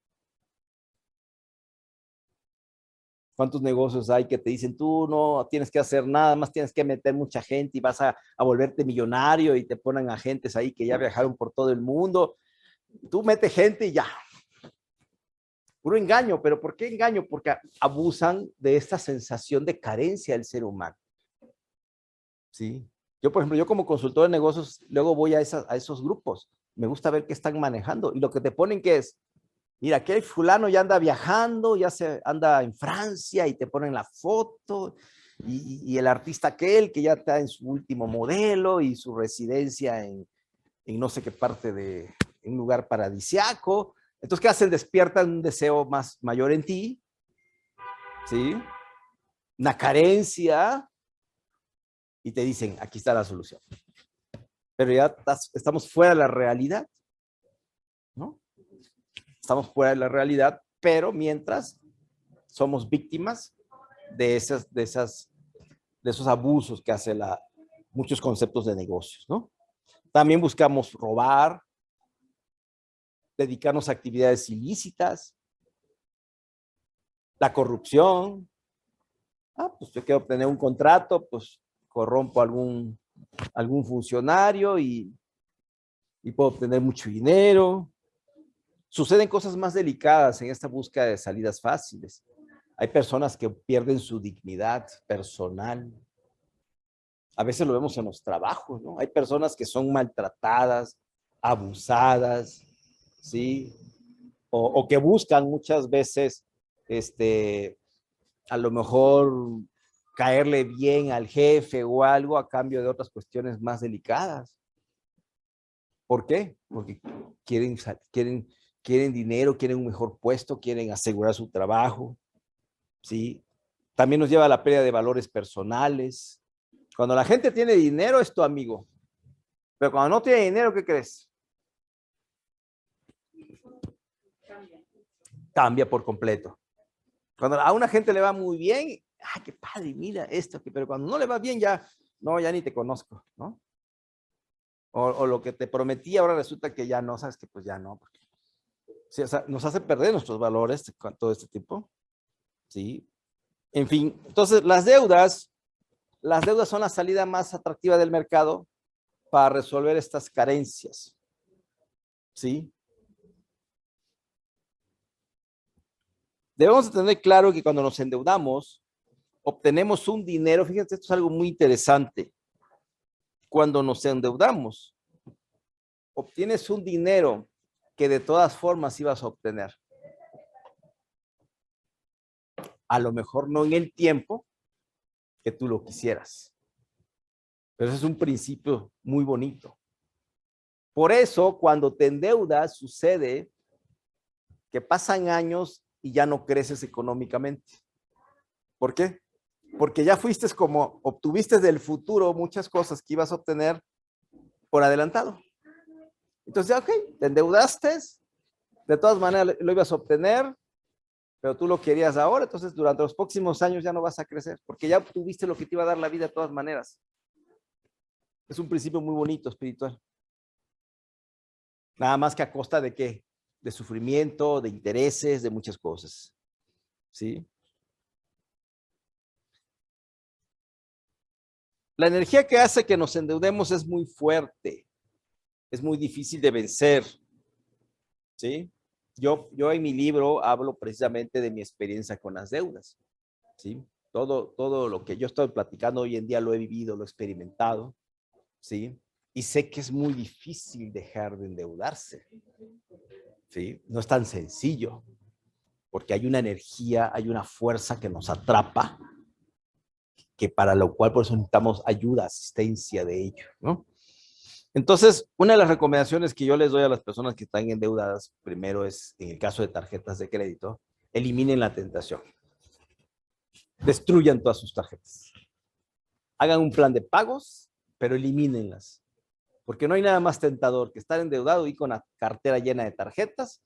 ¿Cuántos negocios hay que te dicen tú no tienes que hacer nada, más tienes que meter mucha gente y vas a volverte millonario y te ponen agentes ahí que ya viajaron por todo el mundo? Tú mete gente y ya. Puro engaño, pero ¿por qué engaño? Porque abusan de esta sensación de carencia del ser humano. ¿Sí? Yo, por ejemplo, yo como consultor de negocios, luego voy a esos grupos. Me gusta ver qué están manejando. Y lo que te ponen que es, mira, aquel fulano ya anda viajando, anda en Francia y te ponen la foto. Y el artista aquel que ya está en su último modelo y su residencia en no sé qué parte de un lugar paradisiaco. Entonces, ¿qué hacen? Despiertan un deseo mayor en ti. ¿Sí? Una carencia. Y te dicen, aquí está la solución. Pero ya estamos fuera de la realidad, ¿no? Estamos fuera de la realidad, pero mientras somos víctimas de esos abusos que hace muchos conceptos de negocios, ¿no? También buscamos robar, dedicarnos a actividades ilícitas, la corrupción. Pues yo quiero obtener un contrato, pues corrompo a algún funcionario y puedo obtener mucho dinero. Suceden cosas más delicadas en esta búsqueda de salidas fáciles. Hay personas que pierden su dignidad personal. A veces lo vemos en los trabajos, ¿no? Hay personas que son maltratadas, abusadas, ¿sí? O que buscan muchas veces, a lo mejor caerle bien al jefe o algo a cambio de otras cuestiones más delicadas. ¿Por qué? Porque quieren dinero, quieren un mejor puesto, quieren asegurar su trabajo, ¿sí? También nos lleva a la pérdida de valores personales. Cuando la gente tiene dinero es tu amigo, pero cuando no tiene dinero, ¿qué crees? Cambia por completo. Cuando a una gente le va muy bien, qué padre, mira esto, pero cuando no le va bien ya ni te conozco, ¿no? O lo que te prometí ahora resulta que ya no, sabes que pues ya no, porque sí, o sea, nos hace perder nuestros valores con todo este tipo, ¿sí? En fin, entonces las deudas son la salida más atractiva del mercado para resolver estas carencias, ¿sí? Debemos tener claro que cuando nos endeudamos, obtenemos un dinero, fíjense, esto es algo muy interesante. Cuando nos endeudamos, obtienes un dinero que de todas formas ibas a obtener. A lo mejor no en el tiempo que tú lo quisieras. Pero ese es un principio muy bonito. Por eso, cuando te endeudas, sucede que pasan años y ya no creces económicamente. ¿Por qué? Porque ya fuiste como, obtuviste del futuro muchas cosas que ibas a obtener por adelantado. Entonces, ok, te endeudaste, de todas maneras lo ibas a obtener, pero tú lo querías ahora, entonces durante los próximos años ya no vas a crecer, porque ya obtuviste lo que te iba a dar la vida de todas maneras. Es un principio muy bonito, espiritual. Nada más que a costa de ¿qué? De sufrimiento, de intereses, de muchas cosas. ¿Sí? La energía que hace que nos endeudemos es muy fuerte. Es muy difícil de vencer. ¿Sí? Yo en mi libro hablo precisamente de mi experiencia con las deudas. ¿Sí? Todo lo que yo estoy platicando hoy en día lo he vivido, lo he experimentado. ¿Sí? Y sé que es muy difícil dejar de endeudarse. ¿Sí? No es tan sencillo, porque hay una energía, hay una fuerza que nos atrapa, que para lo cual por eso necesitamos ayuda, asistencia de ello, ¿no? Entonces, una de las recomendaciones que yo les doy a las personas que están endeudadas, primero es, en el caso de tarjetas de crédito, eliminen la tentación. Destruyan todas sus tarjetas. Hagan un plan de pagos, pero elimínenlas. Porque no hay nada más tentador que estar endeudado y con la cartera llena de tarjetas.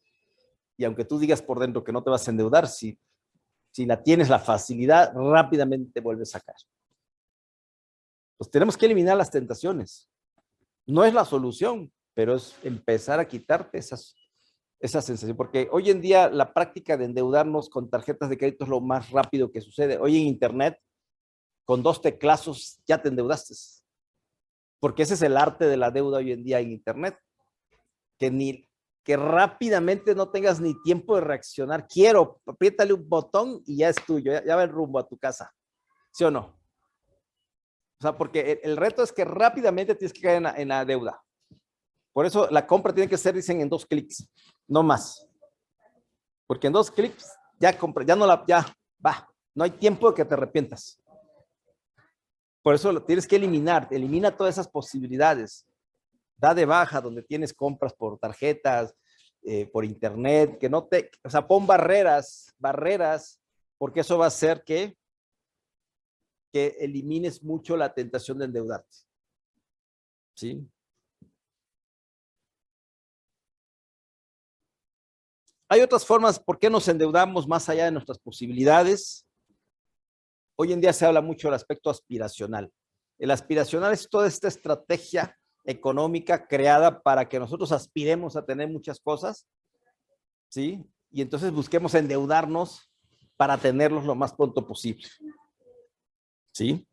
Y aunque tú digas por dentro que no te vas a endeudar, si la tienes la facilidad, rápidamente vuelves a sacar. Pues tenemos que eliminar las tentaciones. No es la solución, pero es empezar a quitarte esa sensación. Porque hoy en día la práctica de endeudarnos con tarjetas de crédito es lo más rápido que sucede. Hoy en internet, con 2 teclazos ya te endeudaste. Porque ese es el arte de la deuda hoy en día en internet. Que rápidamente no tengas ni tiempo de reaccionar. Quiero, apriétale un botón y ya es tuyo, ya va el rumbo a tu casa. ¿Sí o no? O sea, porque el reto es que rápidamente tienes que caer en la deuda. Por eso la compra tiene que ser, dicen, en 2 clics, no más. Porque en 2 clics ya compra, ya va. No hay tiempo de que te arrepientas. Por eso lo tienes que eliminar. Elimina todas esas posibilidades. Da de baja donde tienes compras por tarjetas, por internet, o sea, pon barreras, porque eso va a hacer que elimines mucho la tentación de endeudarte. ¿Sí? Hay otras formas, ¿por qué nos endeudamos más allá de nuestras posibilidades? Hoy en día se habla mucho del aspecto aspiracional. El aspiracional es toda esta estrategia económica creada para que nosotros aspiremos a tener muchas cosas, ¿sí? Y entonces busquemos endeudarnos para tenerlos lo más pronto posible, ¿sí?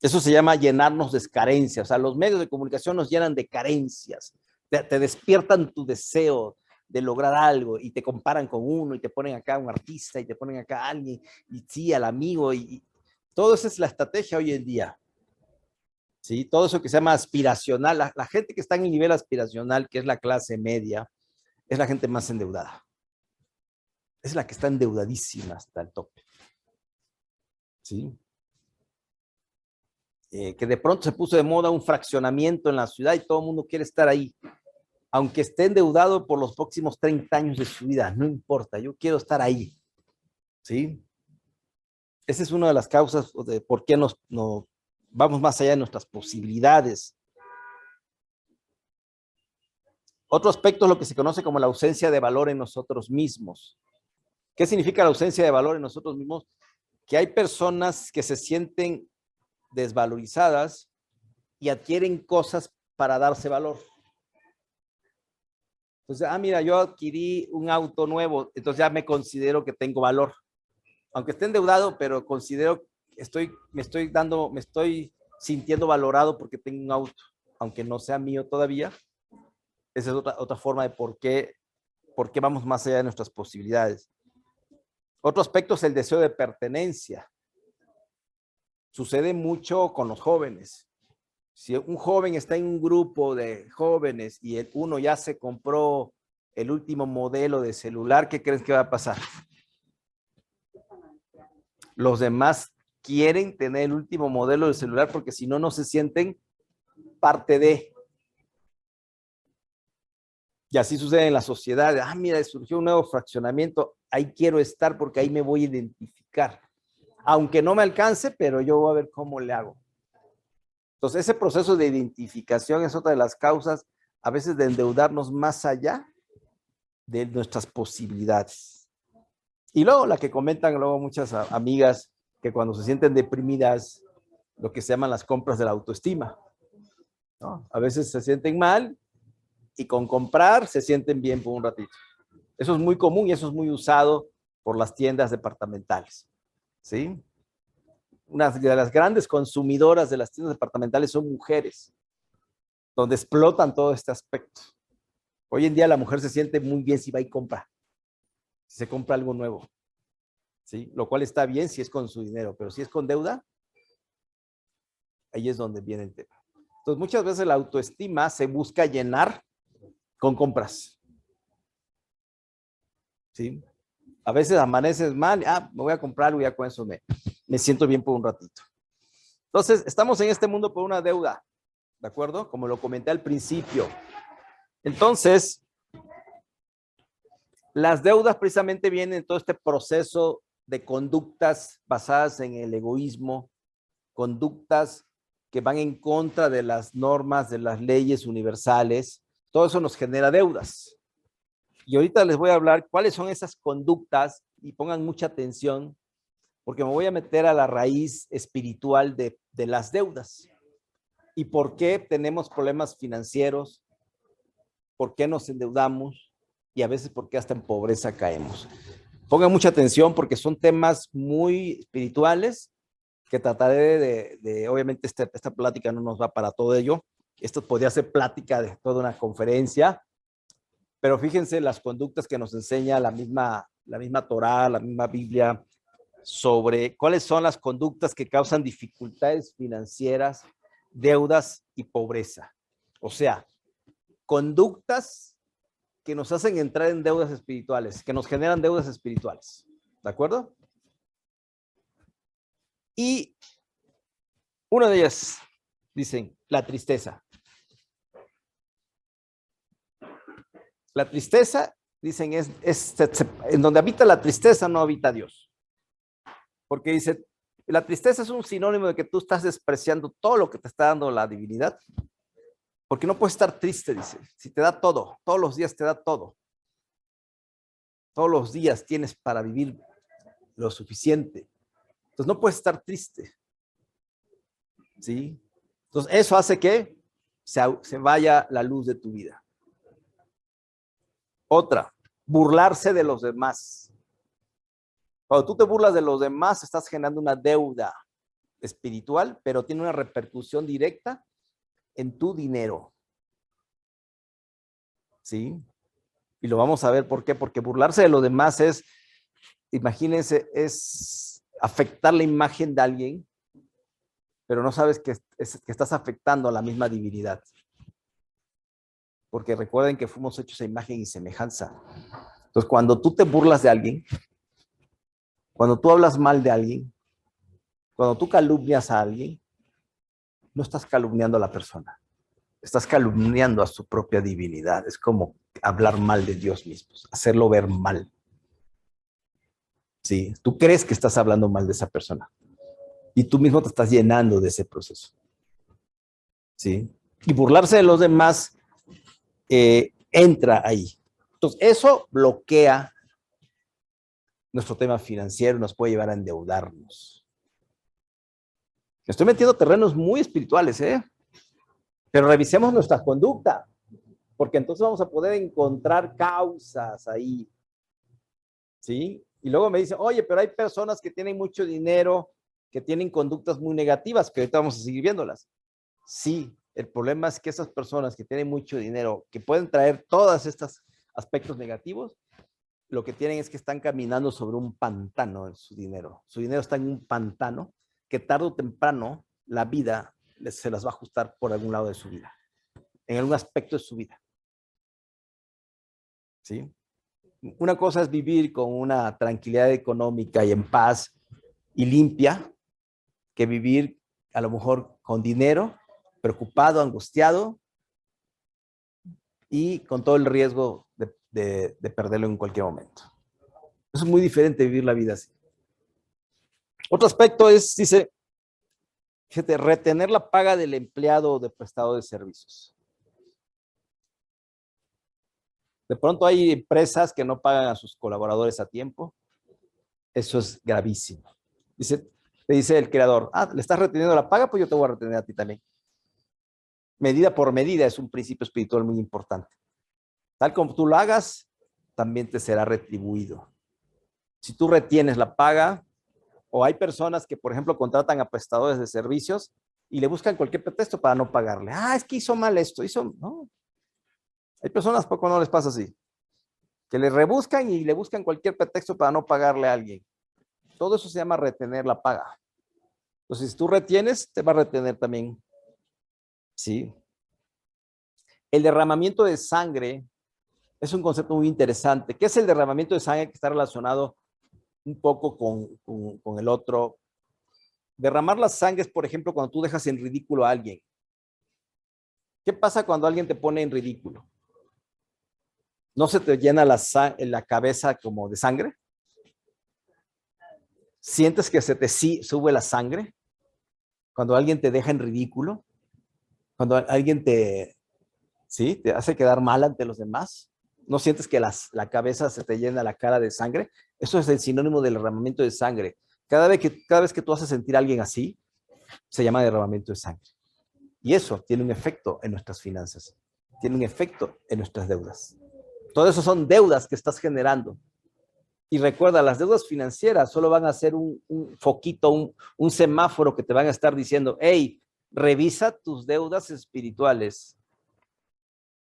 Eso se llama llenarnos de carencias. O sea, los medios de comunicación nos llenan de carencias. Te despiertan tu deseo de lograr algo y te comparan con uno y te ponen acá un artista y te ponen acá a alguien y sí, al amigo y todo eso es la estrategia hoy en día. ¿Sí? Todo eso que se llama aspiracional. La gente que está en el nivel aspiracional, que es la clase media, es la gente más endeudada. Es la que está endeudadísima hasta el tope. ¿Sí? Que de pronto se puso de moda un fraccionamiento en la ciudad y todo el mundo quiere estar ahí. Aunque esté endeudado por los próximos 30 años de su vida, no importa, yo quiero estar ahí. ¿Sí? Esa es una de las causas de por qué nos vamos más allá de nuestras posibilidades. Otro aspecto es lo que se conoce como la ausencia de valor en nosotros mismos. ¿Qué significa la ausencia de valor en nosotros mismos? Que hay personas que se sienten desvalorizadas y adquieren cosas para darse valor. Entonces, mira, yo adquirí un auto nuevo, entonces ya me considero que tengo valor. Aunque esté endeudado, pero considero que me estoy sintiendo valorado porque tengo un auto, aunque no sea mío todavía. Esa es otra forma de por qué vamos más allá de nuestras posibilidades. Otro aspecto es el deseo de pertenencia. Sucede mucho con los jóvenes. Si un joven está en un grupo de jóvenes y uno ya se compró el último modelo de celular, ¿qué crees que va a pasar? Los demás quieren tener el último modelo de celular porque si no, no se sienten parte de. Y así sucede en la sociedad. Ah, mira, surgió un nuevo fraccionamiento. Ahí quiero estar porque ahí me voy a identificar. Aunque no me alcance, pero yo voy a ver cómo le hago. Entonces, ese proceso de identificación es otra de las causas, a veces, de endeudarnos más allá de nuestras posibilidades. Y luego la que comentan luego muchas amigas, que cuando se sienten deprimidas, lo que se llaman las compras de la autoestima, ¿no? A veces se sienten mal y con comprar se sienten bien por un ratito. Eso es muy común y eso es muy usado por las tiendas departamentales, ¿sí? Una de las grandes consumidoras de las tiendas departamentales son mujeres, donde explotan todo este aspecto. Hoy en día la mujer se siente muy bien si va y compra, si se compra algo nuevo, ¿sí? Lo cual está bien si es con su dinero, pero si es con deuda, ahí es donde viene el tema. Entonces, muchas veces la autoestima se busca llenar con compras, ¿sí? A veces amaneces mal, me voy a comprar algo y ya con eso me siento bien por un ratito. Entonces, estamos en este mundo por una deuda, ¿de acuerdo? Como lo comenté al principio. Entonces, las deudas precisamente vienen en todo este proceso de conductas basadas en el egoísmo, conductas que van en contra de las normas, de las leyes universales. Todo eso nos genera deudas. Y ahorita les voy a hablar cuáles son esas conductas y pongan mucha atención porque me voy a meter a la raíz espiritual de las deudas y por qué tenemos problemas financieros, por qué nos endeudamos y a veces por qué hasta en pobreza caemos. Pongan mucha atención porque son temas muy espirituales que trataré obviamente esta plática no nos va para todo ello. Esto podría ser plática de toda una conferencia, pero fíjense las conductas que nos enseña la misma Torá, la misma Biblia, sobre cuáles son las conductas que causan dificultades financieras, deudas y pobreza. O sea, conductas que nos hacen entrar en deudas espirituales, que nos generan deudas espirituales. ¿De acuerdo? Y una de ellas, dicen, la tristeza. La tristeza, dicen, en donde habita la tristeza no habita Dios. Porque dice, la tristeza es un sinónimo de que tú estás despreciando todo lo que te está dando la divinidad. Porque no puedes estar triste, dice. Si te da todo, todos los días te da todo. Todos los días tienes para vivir lo suficiente. Entonces no puedes estar triste. ¿Sí? Entonces eso hace que se vaya la luz de tu vida. Otra, burlarse de los demás. Cuando tú te burlas de los demás, estás generando una deuda espiritual, pero tiene una repercusión directa en tu dinero. ¿Sí? Y lo vamos a ver por qué. Porque burlarse de los demás es, imagínense, es afectar la imagen de alguien, pero no sabes que estás afectando a la misma divinidad. Porque recuerden que fuimos hechos a imagen y semejanza. Entonces, cuando tú te burlas de alguien, cuando tú hablas mal de alguien, cuando tú calumnias a alguien, no estás calumniando a la persona. Estás calumniando a su propia divinidad. Es como hablar mal de Dios mismo, hacerlo ver mal. ¿Sí? Tú crees que estás hablando mal de esa persona. Y tú mismo te estás llenando de ese proceso. ¿Sí? Y burlarse de los demás entra ahí. Entonces, eso bloquea nuestro tema financiero, nos puede llevar a endeudarnos. Estoy metiendo terrenos muy espirituales, pero revisemos nuestra conducta, porque entonces vamos a poder encontrar causas ahí. ¿Sí? Y luego me dicen, oye, pero hay personas que tienen mucho dinero, que tienen conductas muy negativas, que ahorita vamos a seguir viéndolas. Sí, el problema es que esas personas que tienen mucho dinero, que pueden traer todos estos aspectos negativos, lo que tienen es que están caminando sobre un pantano en su dinero. Su dinero está en un pantano que tarde o temprano la vida se las va a ajustar por algún lado de su vida, en algún aspecto de su vida. ¿Sí? Una cosa es vivir con una tranquilidad económica y en paz y limpia, que vivir a lo mejor con dinero, preocupado, angustiado, y con todo el riesgo de perderlo en cualquier momento. Eso es muy diferente vivir la vida así. Otro aspecto es, dice, fíjate, retener la paga del empleado o de prestador de servicios. De pronto hay empresas que no pagan a sus colaboradores a tiempo. Eso es gravísimo. Dice, te dice el creador, le estás reteniendo la paga, pues yo te voy a retener a ti también. Medida por medida es un principio espiritual muy importante. Tal como tú lo hagas, también te será retribuido. Si tú retienes la paga, o hay personas que, por ejemplo, contratan a prestadores de servicios y le buscan cualquier pretexto para no pagarle. Es que hizo mal esto, no. Hay personas, poco no les pasa así, que le rebuscan y le buscan cualquier pretexto para no pagarle a alguien. Todo eso se llama retener la paga. Entonces, si tú retienes, te va a retener también. Sí. El derramamiento de sangre es un concepto muy interesante. ¿Qué es el derramamiento de sangre? Que está relacionado un poco con el otro. Derramar la sangre es, por ejemplo, cuando tú dejas en ridículo a alguien. ¿Qué pasa cuando alguien te pone en ridículo? ¿No se te llena la cabeza como de sangre? ¿Sientes que se te sube la sangre? Cuando alguien te deja en ridículo, cuando alguien te hace quedar mal ante los demás, ¿no sientes que la cabeza se te llena la cara de sangre? Eso es el sinónimo del derramamiento de sangre. Cada vez que tú haces sentir a alguien así, se llama derramamiento de sangre. Y eso tiene un efecto en nuestras finanzas, tiene un efecto en nuestras deudas. Todo eso son deudas que estás generando. Y recuerda, las deudas financieras solo van a ser un foquito, un semáforo que te van a estar diciendo, hey, revisa tus deudas espirituales.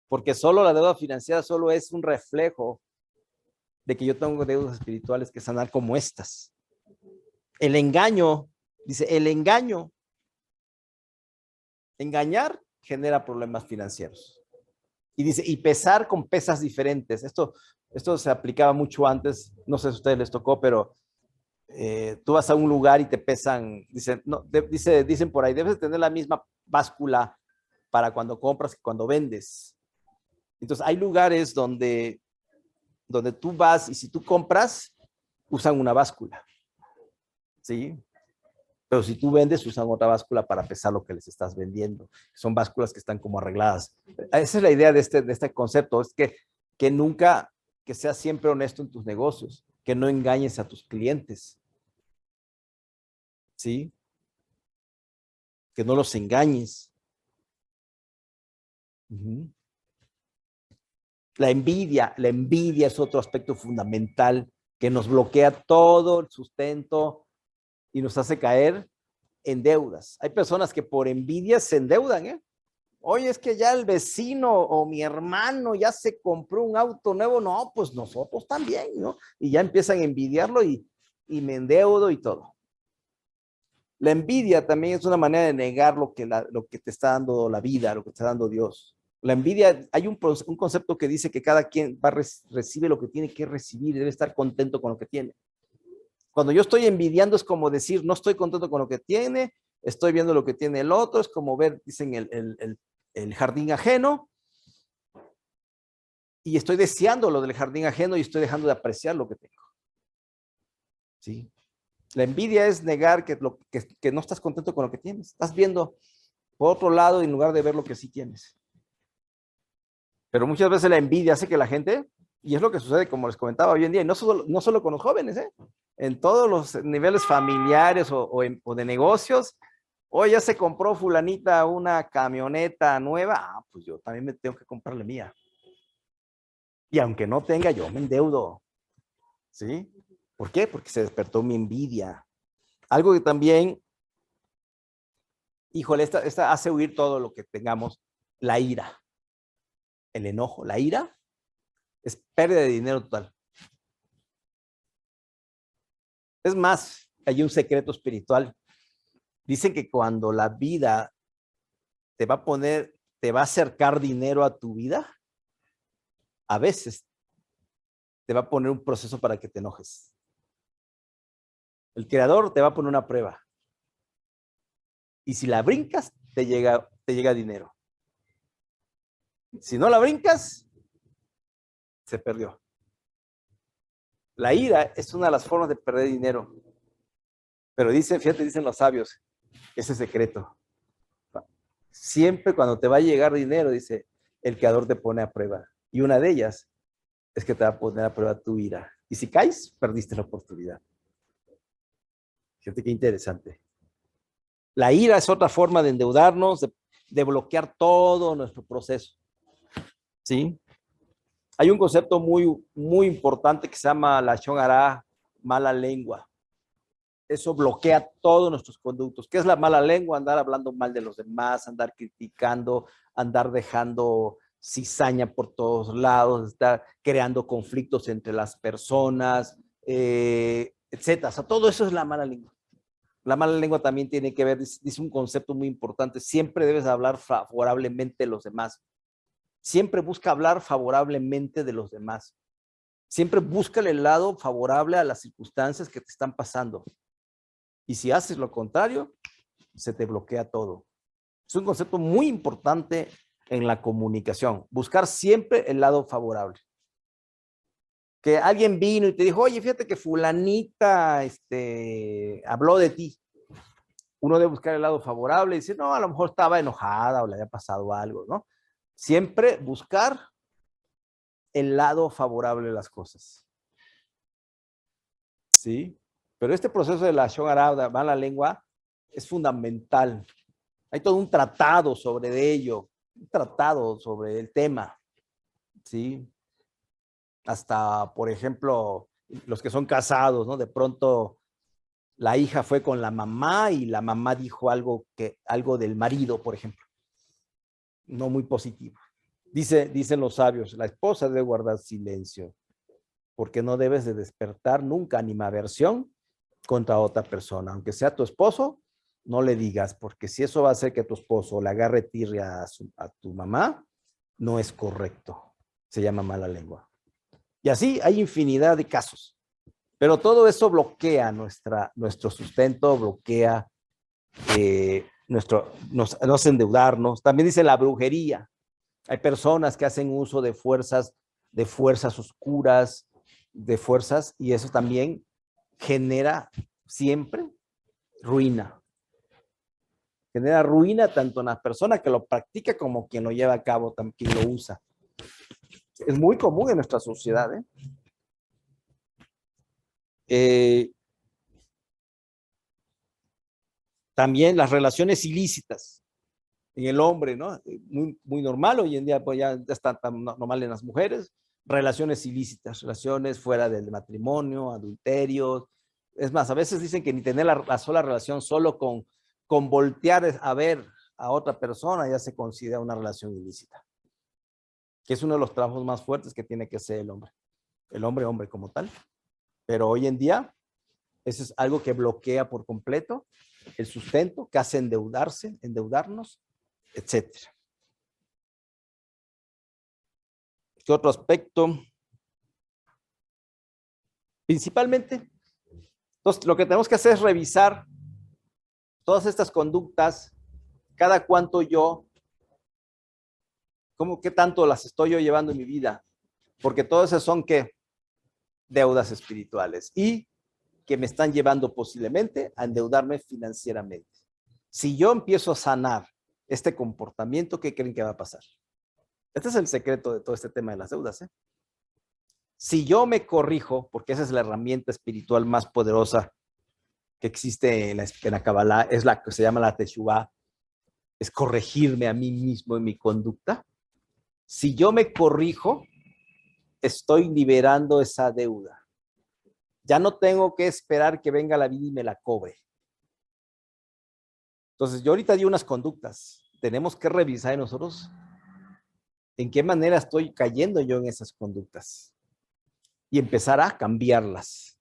Porque solo la deuda financiera solo es un reflejo de que yo tengo deudas espirituales que sanar como estas. El engaño, dice, engañar genera problemas financieros. Y dice, y pesar con pesas diferentes. Esto se aplicaba mucho antes, no sé si a ustedes les tocó, pero tú vas a un lugar y te pesan, dicen por ahí, debes tener la misma báscula para cuando compras que cuando vendes. Entonces, hay lugares donde tú vas y si tú compras, usan una báscula, ¿sí? Pero si tú vendes, usan otra báscula para pesar lo que les estás vendiendo. Son básculas que están como arregladas. Esa es la idea de este concepto, es que nunca, que seas siempre honesto en tus negocios, que no engañes a tus clientes, ¿sí? Que no los engañes. La envidia es otro aspecto fundamental que nos bloquea todo el sustento y nos hace caer en deudas. Hay personas que por envidia se endeudan, ¿eh? Oye, es que ya el vecino o mi hermano ya se compró un auto nuevo. No, pues nosotros también, ¿no? Y ya empiezan a envidiarlo y me endeudo y todo. La envidia también es una manera de negar lo que te está dando la vida, lo que te está dando Dios. La envidia, hay un concepto que dice que cada quien recibe lo que tiene que recibir y debe estar contento con lo que tiene. Cuando yo estoy envidiando es como decir, no estoy contento con lo que tiene, estoy viendo lo que tiene el otro, es como ver, dicen, el jardín ajeno, y estoy deseando lo del jardín ajeno y estoy dejando de apreciar lo que tengo. ¿Sí? La envidia es negar que no estás contento con lo que tienes. Estás viendo por otro lado en lugar de ver lo que sí tienes. Pero muchas veces la envidia hace que la gente, y es lo que sucede, como les comentaba hoy en día, y no solo con los jóvenes, en todos los niveles familiares o de negocios. Hoy ya se compró fulanita una camioneta nueva, pues yo también me tengo que comprarle mía. Y aunque no tenga, yo me endeudo. ¿Sí? ¿Por qué? Porque se despertó mi envidia. Algo que también, híjole, esta hace huir todo lo que tengamos, la ira, el enojo. La ira es pérdida de dinero total. Es más, hay un secreto espiritual. Dicen que cuando la vida te va a acercar dinero a tu vida, a veces te va a poner un proceso para que te enojes. El creador te va a poner una prueba. Y si la brincas, te llega dinero. Si no la brincas, se perdió. La ira es una de las formas de perder dinero. Pero dicen, fíjate, dicen los sabios, ese secreto. Siempre cuando te va a llegar dinero, dice, el creador te pone a prueba. Y una de ellas es que te va a poner a prueba tu ira. Y si caes, perdiste la oportunidad. Fíjate qué interesante. La ira es otra forma de endeudarnos, de bloquear todo nuestro proceso. ¿Sí? Hay un concepto muy importante que se llama la Lashon Hara, mala lengua. Eso bloquea todos nuestros conductos. ¿Qué es la mala lengua? Andar hablando mal de los demás, andar criticando, andar dejando cizaña por todos lados, estar creando conflictos entre las personas, etcétera. O sea, todo eso es la mala lengua. La mala lengua también tiene que ver, dice un concepto muy importante, siempre debes hablar favorablemente de los demás. Siempre busca hablar favorablemente de los demás. Siempre busca el lado favorable a las circunstancias que te están pasando. Y si haces lo contrario, se te bloquea todo. Es un concepto muy importante en la comunicación. Buscar siempre el lado favorable. Que alguien vino y te dijo, oye, fíjate que fulanita habló de ti. Uno debe buscar el lado favorable y decir, no, a lo mejor estaba enojada o le había pasado algo, ¿no? Siempre buscar el lado favorable de las cosas. ¿Sí? Pero este proceso de la Lashon Hara, de mala lengua, es fundamental. Hay todo un tratado sobre ello, un tratado sobre el tema. ¿Sí? Hasta, por ejemplo, los que son casados, ¿no? De pronto la hija fue con la mamá y la mamá dijo algo del marido, por ejemplo. No muy positivo. Dicen los sabios, la esposa debe guardar silencio, porque no debes de despertar nunca animadversión contra otra persona. Aunque sea tu esposo, no le digas, porque si eso va a hacer que tu esposo le agarre tirria a tu mamá, no es correcto. Se llama mala lengua. Y así hay infinidad de casos. Pero todo eso bloquea nuestro sustento, bloquea nos endeudarnos. También dice la brujería. Hay personas que hacen uso de fuerzas oscuras, de fuerzas, y eso también genera siempre ruina. Genera ruina tanto en la persona que lo practica como quien lo lleva a cabo, quien lo usa. Es muy común en nuestra sociedad, también las relaciones ilícitas en el hombre, ¿no? Muy normal, hoy en día pues ya está tan normal en las mujeres, relaciones ilícitas, relaciones fuera del matrimonio, adulterios. Es más, a veces dicen que ni tener la sola relación, solo con voltear a ver a otra persona ya se considera una relación ilícita, que es uno de los trabajos más fuertes que tiene que hacer el hombre como tal. Pero hoy en día, eso es algo que bloquea por completo el sustento, que hace endeudarnos, etcétera. ¿Qué otro aspecto? Principalmente, entonces, lo que tenemos que hacer es revisar todas estas conductas, cada cuánto qué tanto las estoy yo llevando en mi vida, porque todas esas son ¿qué? Deudas espirituales y que me están llevando posiblemente a endeudarme financieramente. Si yo empiezo a sanar este comportamiento, ¿qué creen que va a pasar? Este es el secreto de todo este tema de las deudas. Si yo me corrijo, porque esa es la herramienta espiritual más poderosa que existe en la Kabbalah, es la que se llama la Teshuvah, es corregirme a mí mismo en mi conducta. Si yo me corrijo, estoy liberando esa deuda. Ya no tengo que esperar que venga la vida y me la cobre. Entonces, yo ahorita di unas conductas. Tenemos que revisar en nosotros en qué manera estoy cayendo yo en esas conductas y empezar a cambiarlas.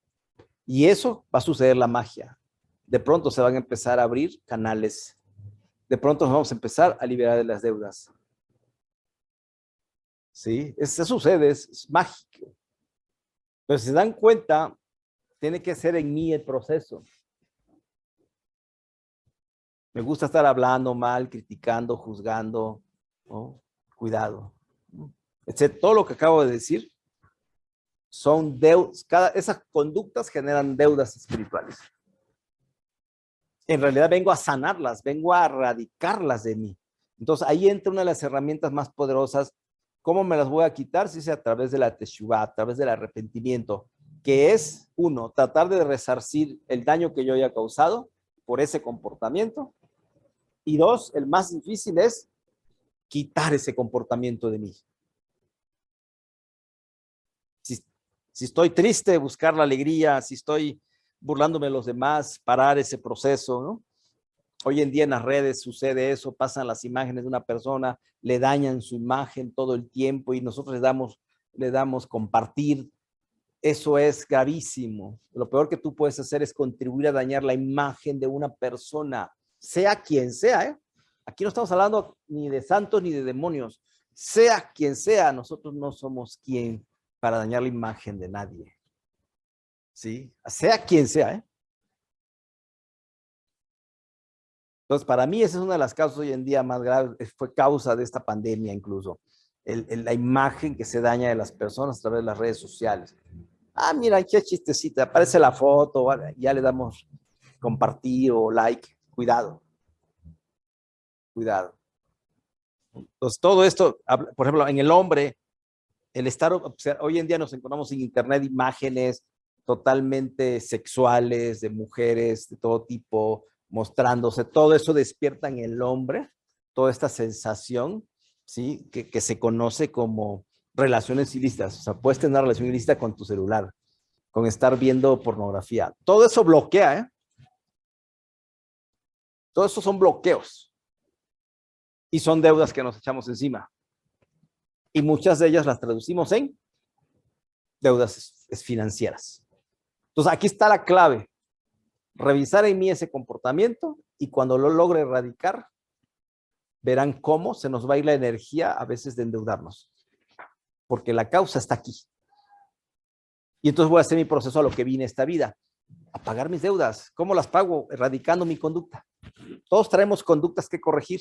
Y eso va a suceder la magia. De pronto se van a empezar a abrir canales. De pronto nos vamos a empezar a liberar de las deudas. ¿Sí? Eso sucede, es mágico. Pero si se dan cuenta, tiene que ser en mí el proceso. Me gusta estar hablando mal, criticando, juzgando, ¿no? Cuidado. Todo lo que acabo de decir son deudas. Esas conductas generan deudas espirituales. En realidad vengo a sanarlas, vengo a erradicarlas de mí. Entonces ahí entra una de las herramientas más poderosas. ¿Cómo me las voy a quitar? Si es a través de la teshuvá, a través del arrepentimiento, que es, uno, tratar de resarcir el daño que yo haya causado por ese comportamiento. Y dos, el más difícil es quitar ese comportamiento de mí. Si estoy triste, buscar la alegría. Si estoy burlándome de los demás, parar ese proceso, ¿no? Hoy en día en las redes sucede eso, pasan las imágenes de una persona, le dañan su imagen todo el tiempo y nosotros le damos compartir. Eso es gravísimo. Lo peor que tú puedes hacer es contribuir a dañar la imagen de una persona, sea quien sea, ¿eh? Aquí no estamos hablando ni de santos ni de demonios. Sea quien sea, nosotros no somos quien para dañar la imagen de nadie. ¿Sí? Sea quien sea, ¿eh? Entonces, para mí esa es una de las causas hoy en día más graves, fue causa de esta pandemia incluso, la imagen que se daña de las personas a través de las redes sociales. Ah, mira, qué chistecita, aparece la foto, ya le damos compartir o like, cuidado, cuidado. Entonces, todo esto, por ejemplo, en el hombre, el estar, hoy en día nos encontramos en internet imágenes totalmente sexuales, de mujeres de todo tipo, mostrándose, todo eso despierta en el hombre, toda esta sensación, ¿sí? Que se conoce como relaciones ilícitas. O sea, puedes tener una relación ilícita con tu celular, con estar viendo pornografía. Todo eso bloquea, ¿eh? Todo eso son bloqueos. Y son deudas que nos echamos encima. Y muchas de ellas las traducimos en deudas financieras. Entonces, aquí está la clave. Revisar en mí ese comportamiento y cuando lo logre erradicar, verán cómo se nos va a ir la energía a veces de endeudarnos. Porque la causa está aquí. Y entonces voy a hacer mi proceso a lo que vine esta vida. A pagar mis deudas. ¿Cómo las pago? Erradicando mi conducta. Todos traemos conductas que corregir.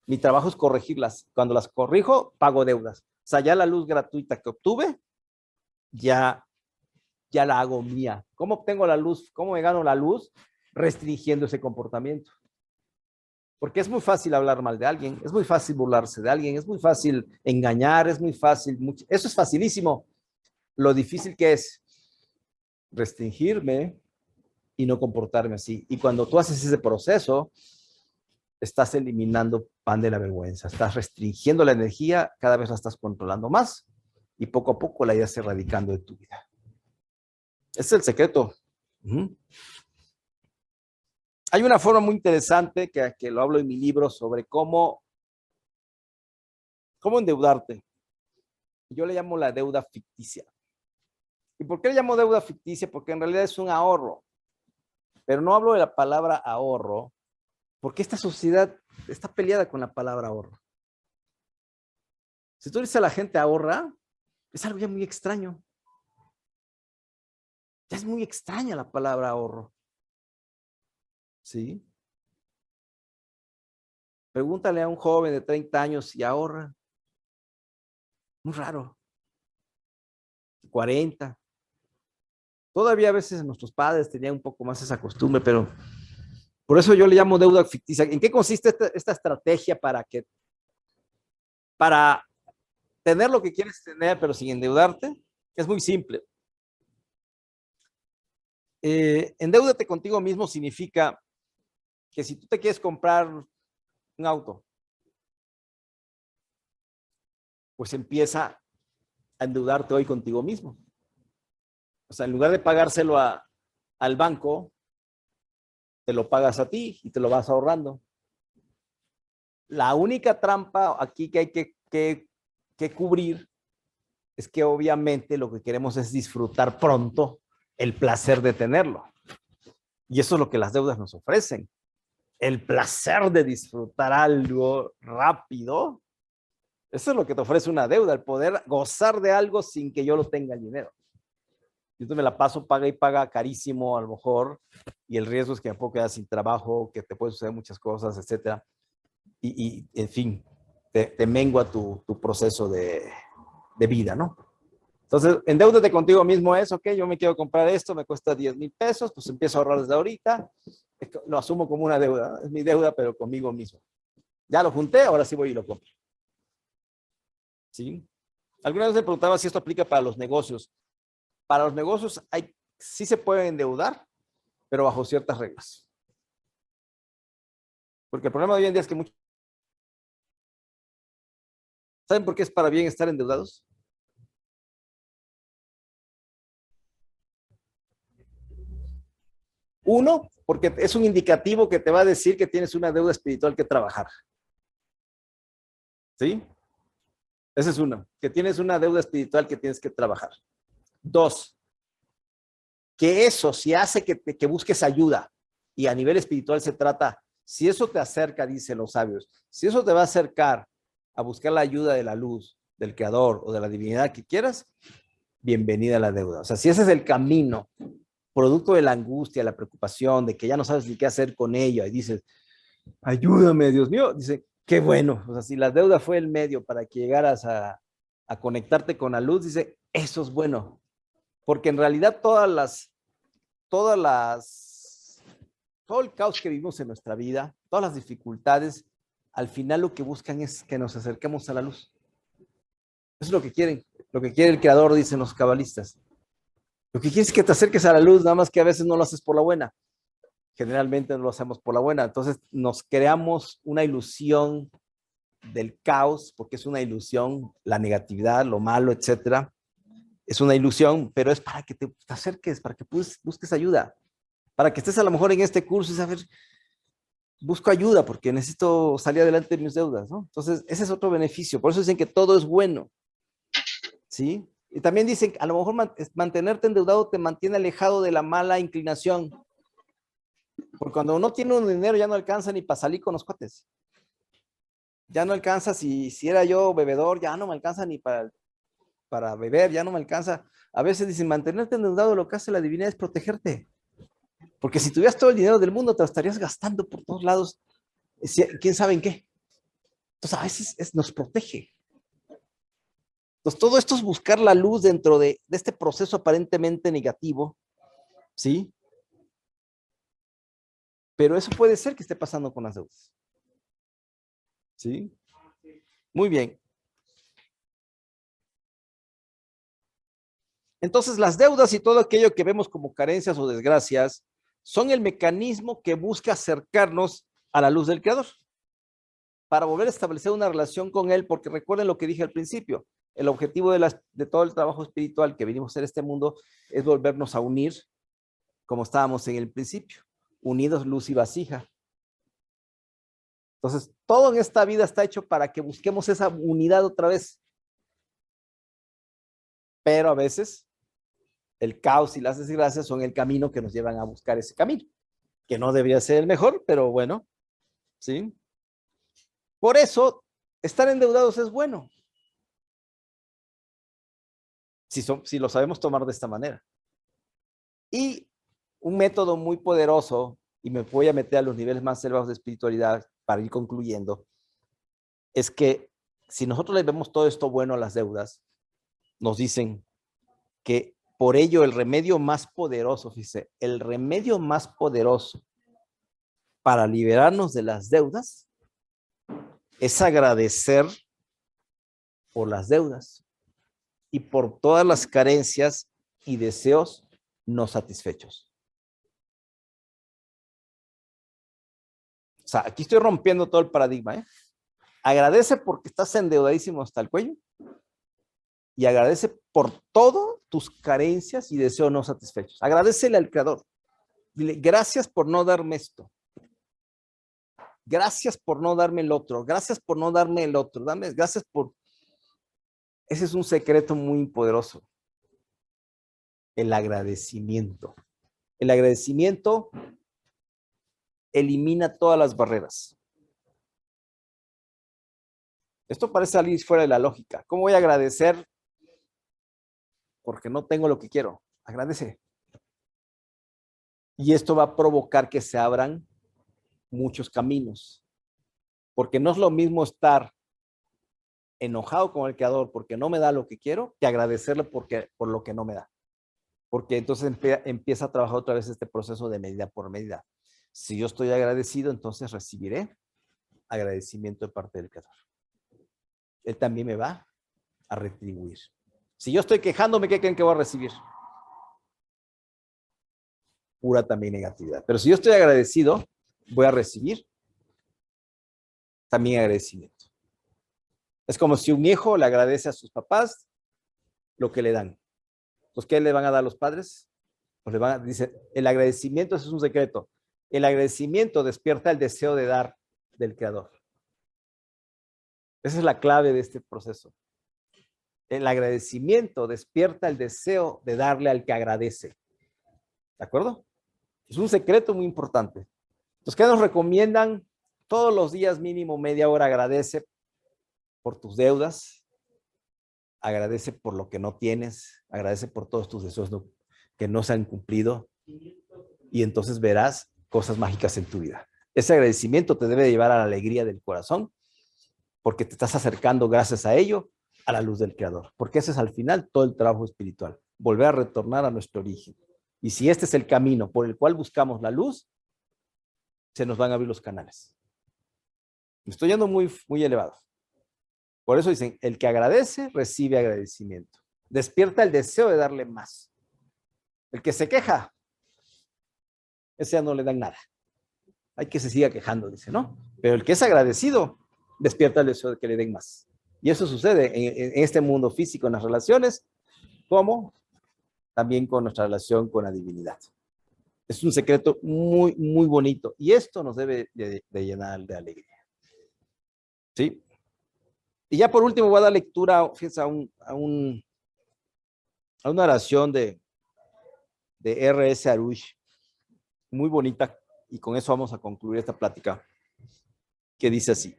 Mi trabajo es corregirlas. Cuando las corrijo, pago deudas. O sea, ya la luz gratuita que obtuve, ya la hago mía. ¿Cómo obtengo la luz? ¿Cómo me gano la luz? Restringiendo ese comportamiento. Porque es muy fácil hablar mal de alguien, es muy fácil burlarse de alguien, es muy fácil engañar, es muy fácil. Eso es facilísimo. Lo difícil que es restringirme y no comportarme así. Y cuando tú haces ese proceso, estás eliminando pan de la vergüenza, estás restringiendo la energía, cada vez la estás controlando más y poco a poco la irás erradicando de tu vida. Ese es el secreto. Hay una forma muy interesante que lo hablo en mi libro sobre cómo endeudarte. Yo le llamo la deuda ficticia. ¿Y por qué le llamo deuda ficticia? Porque en realidad es un ahorro. Pero no hablo de la palabra ahorro, porque esta sociedad está peleada con la palabra ahorro. Si tú dices a la gente ahorra, es algo ya muy extraño. Ya es muy extraña la palabra ahorro. ¿Sí? Pregúntale a un joven de 30 años si ahorra. Muy raro. 40. Todavía a veces nuestros padres tenían un poco más esa costumbre, pero por eso yo le llamo deuda ficticia. ¿En qué consiste esta estrategia para tener lo que quieres tener, pero sin endeudarte? Es muy simple. Endeúdate contigo mismo significa que si tú te quieres comprar un auto, pues empieza a endeudarte hoy contigo mismo. O sea, en lugar de pagárselo al banco, te lo pagas a ti y te lo vas ahorrando. La única trampa aquí que hay que cubrir es que obviamente lo que queremos es disfrutar pronto el placer de tenerlo. Y eso es lo que las deudas nos ofrecen. El placer de disfrutar algo rápido. Eso es lo que te ofrece una deuda, el poder gozar de algo sin que yo lo tenga el dinero. Yo me la paso, paga y paga carísimo a lo mejor, y el riesgo es que me puedo quedar sin trabajo, que te pueden suceder muchas cosas, etcétera. Y en fin, te mengua tu proceso de de vida, ¿no? Entonces, endeúdate contigo mismo es, ok, yo me quiero comprar esto, me cuesta 10,000 pesos, pues empiezo a ahorrar desde ahorita, lo asumo como una deuda, es mi deuda, pero conmigo mismo. Ya lo junté, ahora sí voy y lo compro. ¿Sí? Alguna vez me preguntaba si esto aplica para los negocios. Para los negocios sí se pueden endeudar, pero bajo ciertas reglas. Porque el problema de hoy en día es que muchos... ¿Saben por qué es para bien estar endeudados? Uno, porque es un indicativo que te va a decir que tienes una deuda espiritual que trabajar. ¿Sí? Ese es uno, que tienes una deuda espiritual que tienes que trabajar. Dos, que eso, si hace que busques ayuda, y a nivel espiritual se trata, si eso te acerca, dicen los sabios, si eso te va a acercar a buscar la ayuda de la luz, del creador o de la divinidad que quieras, bienvenida a la deuda. O sea, si ese es el camino, producto de la angustia, la preocupación, de que ya no sabes ni qué hacer con ello, y dices, ayúdame, Dios mío, dice, qué bueno. O sea, si la deuda fue el medio para que llegaras a conectarte con la luz, dice, eso es bueno. Porque en realidad todo el caos que vivimos en nuestra vida, todas las dificultades, al final lo que buscan es que nos acerquemos a la luz. Eso es lo que quieren, lo que quiere el creador, dicen los cabalistas. Lo que quieres es que te acerques a la luz, nada más que a veces no lo haces por la buena. Generalmente no lo hacemos por la buena. Entonces nos creamos una ilusión del caos, porque es una ilusión, la negatividad, lo malo, etcétera. Es una ilusión, pero es para que te acerques, para que busques ayuda, para que estés a lo mejor en este curso y saber, busco ayuda porque necesito salir adelante de mis deudas, ¿no? Entonces, ese es otro beneficio. Por eso dicen que todo es bueno, ¿sí? Y también dicen que a lo mejor mantenerte endeudado te mantiene alejado de la mala inclinación. Porque cuando uno tiene un dinero ya no alcanza ni para salir con los cuates. Ya no alcanza, si era yo bebedor, ya no me alcanza ni para beber, ya no me alcanza. A veces dicen, mantenerte endeudado, lo que hace la divinidad es protegerte. Porque si tuvieras todo el dinero del mundo, te lo estarías gastando por todos lados. ¿Quién sabe en qué? Entonces, a veces nos protege. Entonces, todo esto es buscar la luz dentro de este proceso aparentemente negativo, ¿sí? Pero eso puede ser que esté pasando con las deudas. ¿Sí? Muy bien. Entonces, las deudas y todo aquello que vemos como carencias o desgracias son el mecanismo que busca acercarnos a la luz del Creador para volver a establecer una relación con Él, porque recuerden lo que dije al principio, el objetivo de todo el trabajo espiritual que venimos a hacer este mundo es volvernos a unir como estábamos en el principio, unidos luz y vasija. Entonces, todo en esta vida está hecho para que busquemos esa unidad otra vez. Pero a veces el caos y las desgracias son el camino que nos llevan a buscar ese camino, que no debería ser el mejor, pero bueno, ¿sí? Por eso, estar endeudados es bueno. Si lo sabemos tomar de esta manera. Y un método muy poderoso, y me voy a meter a los niveles más elevados de espiritualidad para ir concluyendo, es que si nosotros le vemos todo esto bueno a las deudas, nos dicen que por ello el remedio más poderoso, fíjese, el remedio más poderoso para liberarnos de las deudas es agradecer por las deudas y por todas las carencias y deseos no satisfechos. O sea, aquí estoy rompiendo todo el paradigma, ¿eh? Agradece porque estás endeudadísimo hasta el cuello y agradece por todas tus carencias y deseos no satisfechos. Agradecele al Creador. Dile, gracias por no darme esto. Gracias por no darme el otro. Gracias por no darme el otro. Gracias por... Ese es un secreto muy poderoso. El agradecimiento. El agradecimiento elimina todas las barreras. Esto parece salir fuera de la lógica. ¿Cómo voy a agradecer porque no tengo lo que quiero? Agradece. Y esto va a provocar que se abran muchos caminos. Porque no es lo mismo estar enojado con el Creador porque no me da lo que quiero, que agradecerle por lo que no me da. Porque entonces empieza a trabajar otra vez este proceso de medida por medida. Si yo estoy agradecido, entonces recibiré agradecimiento de parte del Creador. Él también me va a retribuir. Si yo estoy quejándome, ¿qué creen que voy a recibir? Pura también negatividad. Pero si yo estoy agradecido, voy a recibir también agradecimiento. Es como si un hijo le agradece a sus papás lo que le dan. Pues, ¿qué le van a dar los padres? Pues dice, el agradecimiento, eso es un secreto. El agradecimiento despierta el deseo de dar del Creador. Esa es la clave de este proceso. El agradecimiento despierta el deseo de darle al que agradece. ¿De acuerdo? Es un secreto muy importante. Entonces, ¿qué nos recomiendan? Todos los días mínimo media hora agradece por tus deudas, agradece por lo que no tienes, agradece por todos tus deseos que no se han cumplido y entonces verás cosas mágicas en tu vida. Ese agradecimiento te debe llevar a la alegría del corazón porque te estás acercando gracias a ello a la luz del Creador, porque ese es al final todo el trabajo espiritual, volver a retornar a nuestro origen. Y si este es el camino por el cual buscamos la luz, se nos van a abrir los canales. Me estoy yendo muy, muy elevado. Por eso dicen, el que agradece, recibe agradecimiento. Despierta el deseo de darle más. El que se queja, ese ya no le dan nada. Hay que se siga quejando, dice, ¿no? Pero el que es agradecido, despierta el deseo de que le den más. Y eso sucede en este mundo físico, en las relaciones, como también con nuestra relación con la divinidad. Es un secreto muy, muy bonito. Y esto nos debe de llenar de alegría. ¿Sí? Y ya por último voy a dar lectura, fíjense, a una oración de R.S. Arush, muy bonita, y con eso vamos a concluir esta plática, que dice así.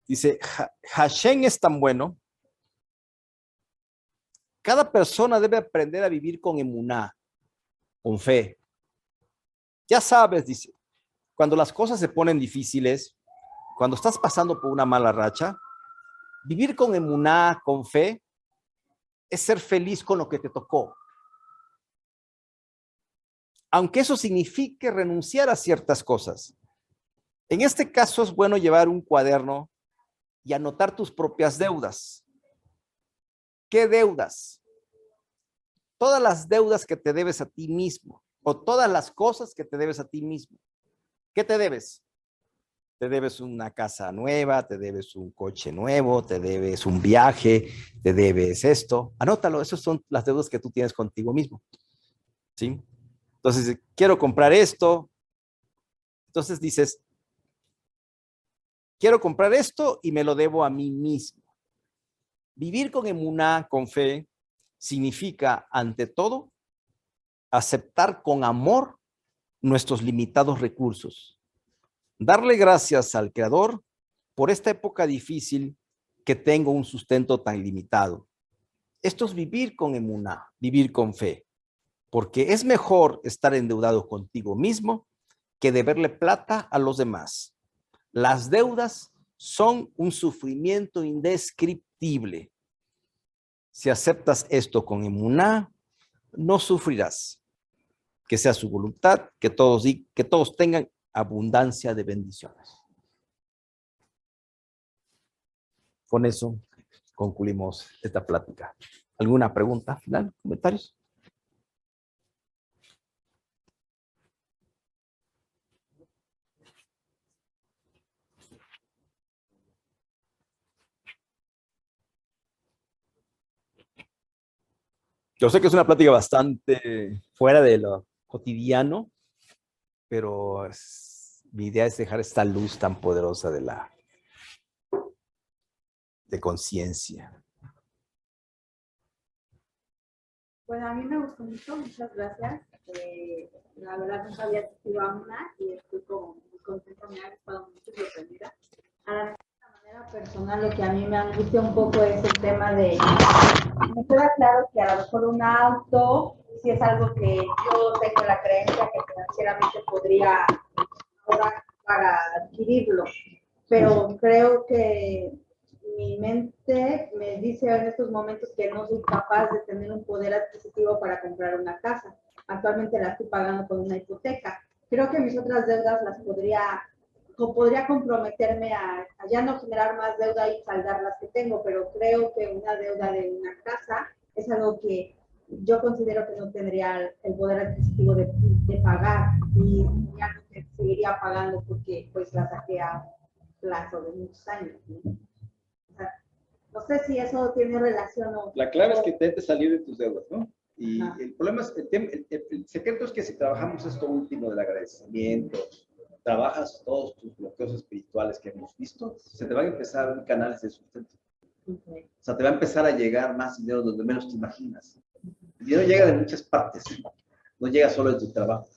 Dice, Hashem es tan bueno, cada persona debe aprender a vivir con emuná, con fe. Ya sabes, dice, cuando las cosas se ponen difíciles, cuando estás pasando por una mala racha, vivir con emuná, con fe, es ser feliz con lo que te tocó. Aunque eso signifique renunciar a ciertas cosas. En este caso es bueno llevar un cuaderno y anotar tus propias deudas. ¿Qué deudas? Todas las deudas que te debes a ti mismo o todas las cosas que te debes a ti mismo. ¿Qué te debes? Te debes una casa nueva, te debes un coche nuevo, te debes un viaje, te debes esto. Anótalo, esas son las deudas que tú tienes contigo mismo. ¿Sí? Entonces, quiero comprar esto. Entonces dices, quiero comprar esto y me lo debo a mí mismo. Vivir con emuná, con fe, significa, ante todo, aceptar con amor nuestros limitados recursos. Darle gracias al Creador por esta época difícil que tengo un sustento tan limitado. Esto es vivir con emuná, vivir con fe, porque es mejor estar endeudado contigo mismo que deberle plata a los demás. Las deudas son un sufrimiento indescriptible. Si aceptas esto con emuná, no sufrirás. Que sea su voluntad, que todos tengan abundancia de bendiciones. Con eso concluimos esta plática. ¿Alguna pregunta final? ¿Comentarios? Yo sé que es una plática bastante fuera de lo cotidiano, pero mi idea es dejar esta luz tan poderosa de conciencia. Bueno, a mí me gustó mucho, muchas gracias. La verdad nunca había asistido a una y estoy como muy contenta, me ha gustado mucho y sorprendida. A la manera personal, lo que a mí me angustia un poco es el tema de, me queda claro que a lo mejor un auto, si es algo que yo tengo la creencia que financieramente podría ahorrar para adquirirlo, pero creo que mi mente me dice en estos momentos que no soy capaz de tener un poder adquisitivo para comprar una casa. Actualmente la estoy pagando con una hipoteca. Creo que mis otras deudas las podría comprometerme a ya no generar más deuda y saldar las que tengo, pero creo que una deuda de una casa es algo que yo considero que no tendría el poder adquisitivo de pagar y ya no que seguiría pagando porque pues la saqué a plazo de muchos años, ¿no? O sea, no sé si eso tiene relación o... La clave es que intentes salir de tus deudas, ¿no? Y Ah. el problema es, el secreto es que si trabajamos esto último del agradecimiento, trabajas todos tus bloqueos espirituales que hemos visto, se te van a empezar a abrir canales de sustento. Okay. O sea, te va a empezar a llegar más dinero donde menos te imaginas. El dinero llega de muchas partes, no llega solo de tu trabajo.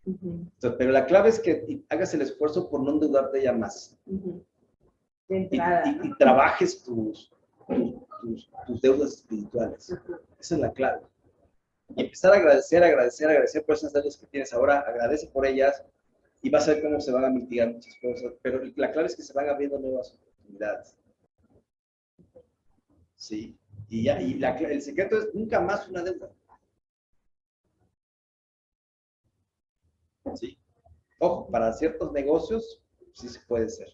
Entonces, pero la clave es que hagas el esfuerzo por no endeudarte ya más. De entrada, Y trabajes tus deudas espirituales. Esa es la clave. Y empezar a agradecer por esas deudas que tienes ahora, agradece por ellas y vas a ver cómo se van a mitigar muchas cosas. Pero la clave es que se van abriendo nuevas oportunidades. Sí. Y el secreto es nunca más una deuda. Sí. Ojo, para ciertos negocios sí se puede ser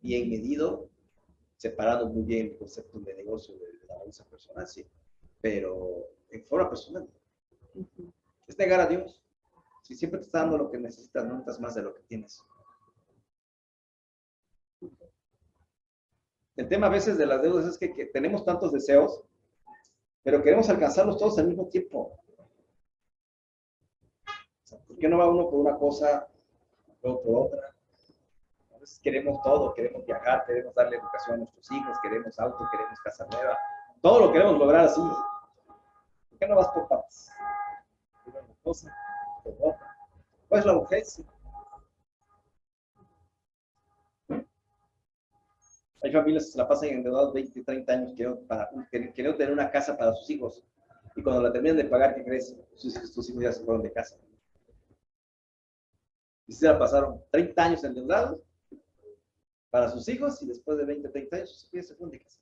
bien medido, separado muy bien el concepto de negocio de la bolsa personal, sí. Pero en forma personal. Es negar a Dios. Si siempre te está dando lo que necesitas, no necesitas más de lo que tienes. El tema a veces de las deudas es que tenemos tantos deseos, pero queremos alcanzarlos todos al mismo tiempo. O sea, ¿por qué no va uno por una cosa, luego por otra? A veces queremos todo, queremos viajar, queremos darle educación a nuestros hijos, queremos auto, queremos casa nueva. Todo lo queremos lograr así. ¿Por qué no vas por partes? Por una cosa, por otra. ¿Cuál es la urgencia? Hay familias que se la pasan endeudados 20, 30 años queriendo tener una casa para sus hijos. Y cuando la terminan de pagar, ¿qué crees? Sus hijos ya se fueron de casa. Y se la pasaron 30 años endeudados para sus hijos y después de 20, 30 años sus hijos ya se fueron de casa.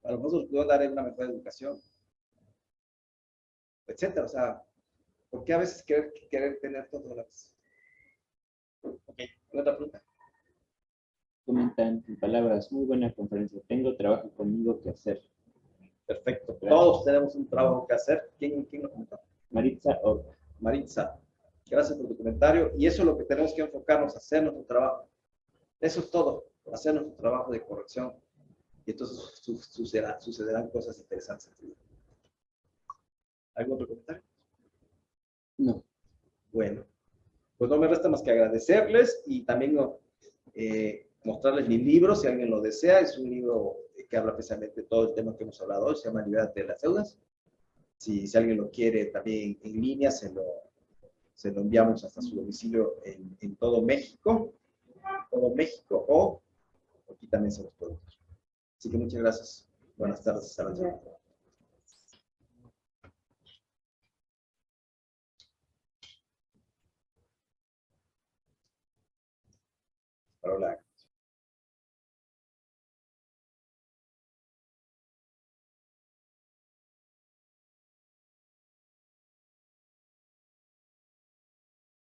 A lo mejor les puedo dar una mejor educación, etcétera. O sea, ¿por qué a veces querer tener todo a la vez? Ok, otra pregunta. Comentan en palabras, muy buena conferencia. Tengo trabajo conmigo que hacer. Perfecto. Gracias. Todos tenemos un trabajo que hacer. ¿Quién lo comentó? Maritza Ork. Maritza, gracias por tu comentario. Y eso es lo que tenemos que enfocarnos, hacer nuestro trabajo. Eso es todo, hacer nuestro trabajo de corrección. Y entonces sucederán cosas interesantes. ¿Algún otro comentario? No. Bueno, pues no me resta más que agradecerles y también mostrarles mi libro, si alguien lo desea. Es un libro que habla precisamente de todo el tema que hemos hablado hoy, se llama Libérate de las deudas. Si alguien lo quiere también en línea, se lo enviamos hasta su domicilio en todo México. O aquí también se los podemos. Así que muchas gracias. Buenas tardes. Hasta la próxima. Hola.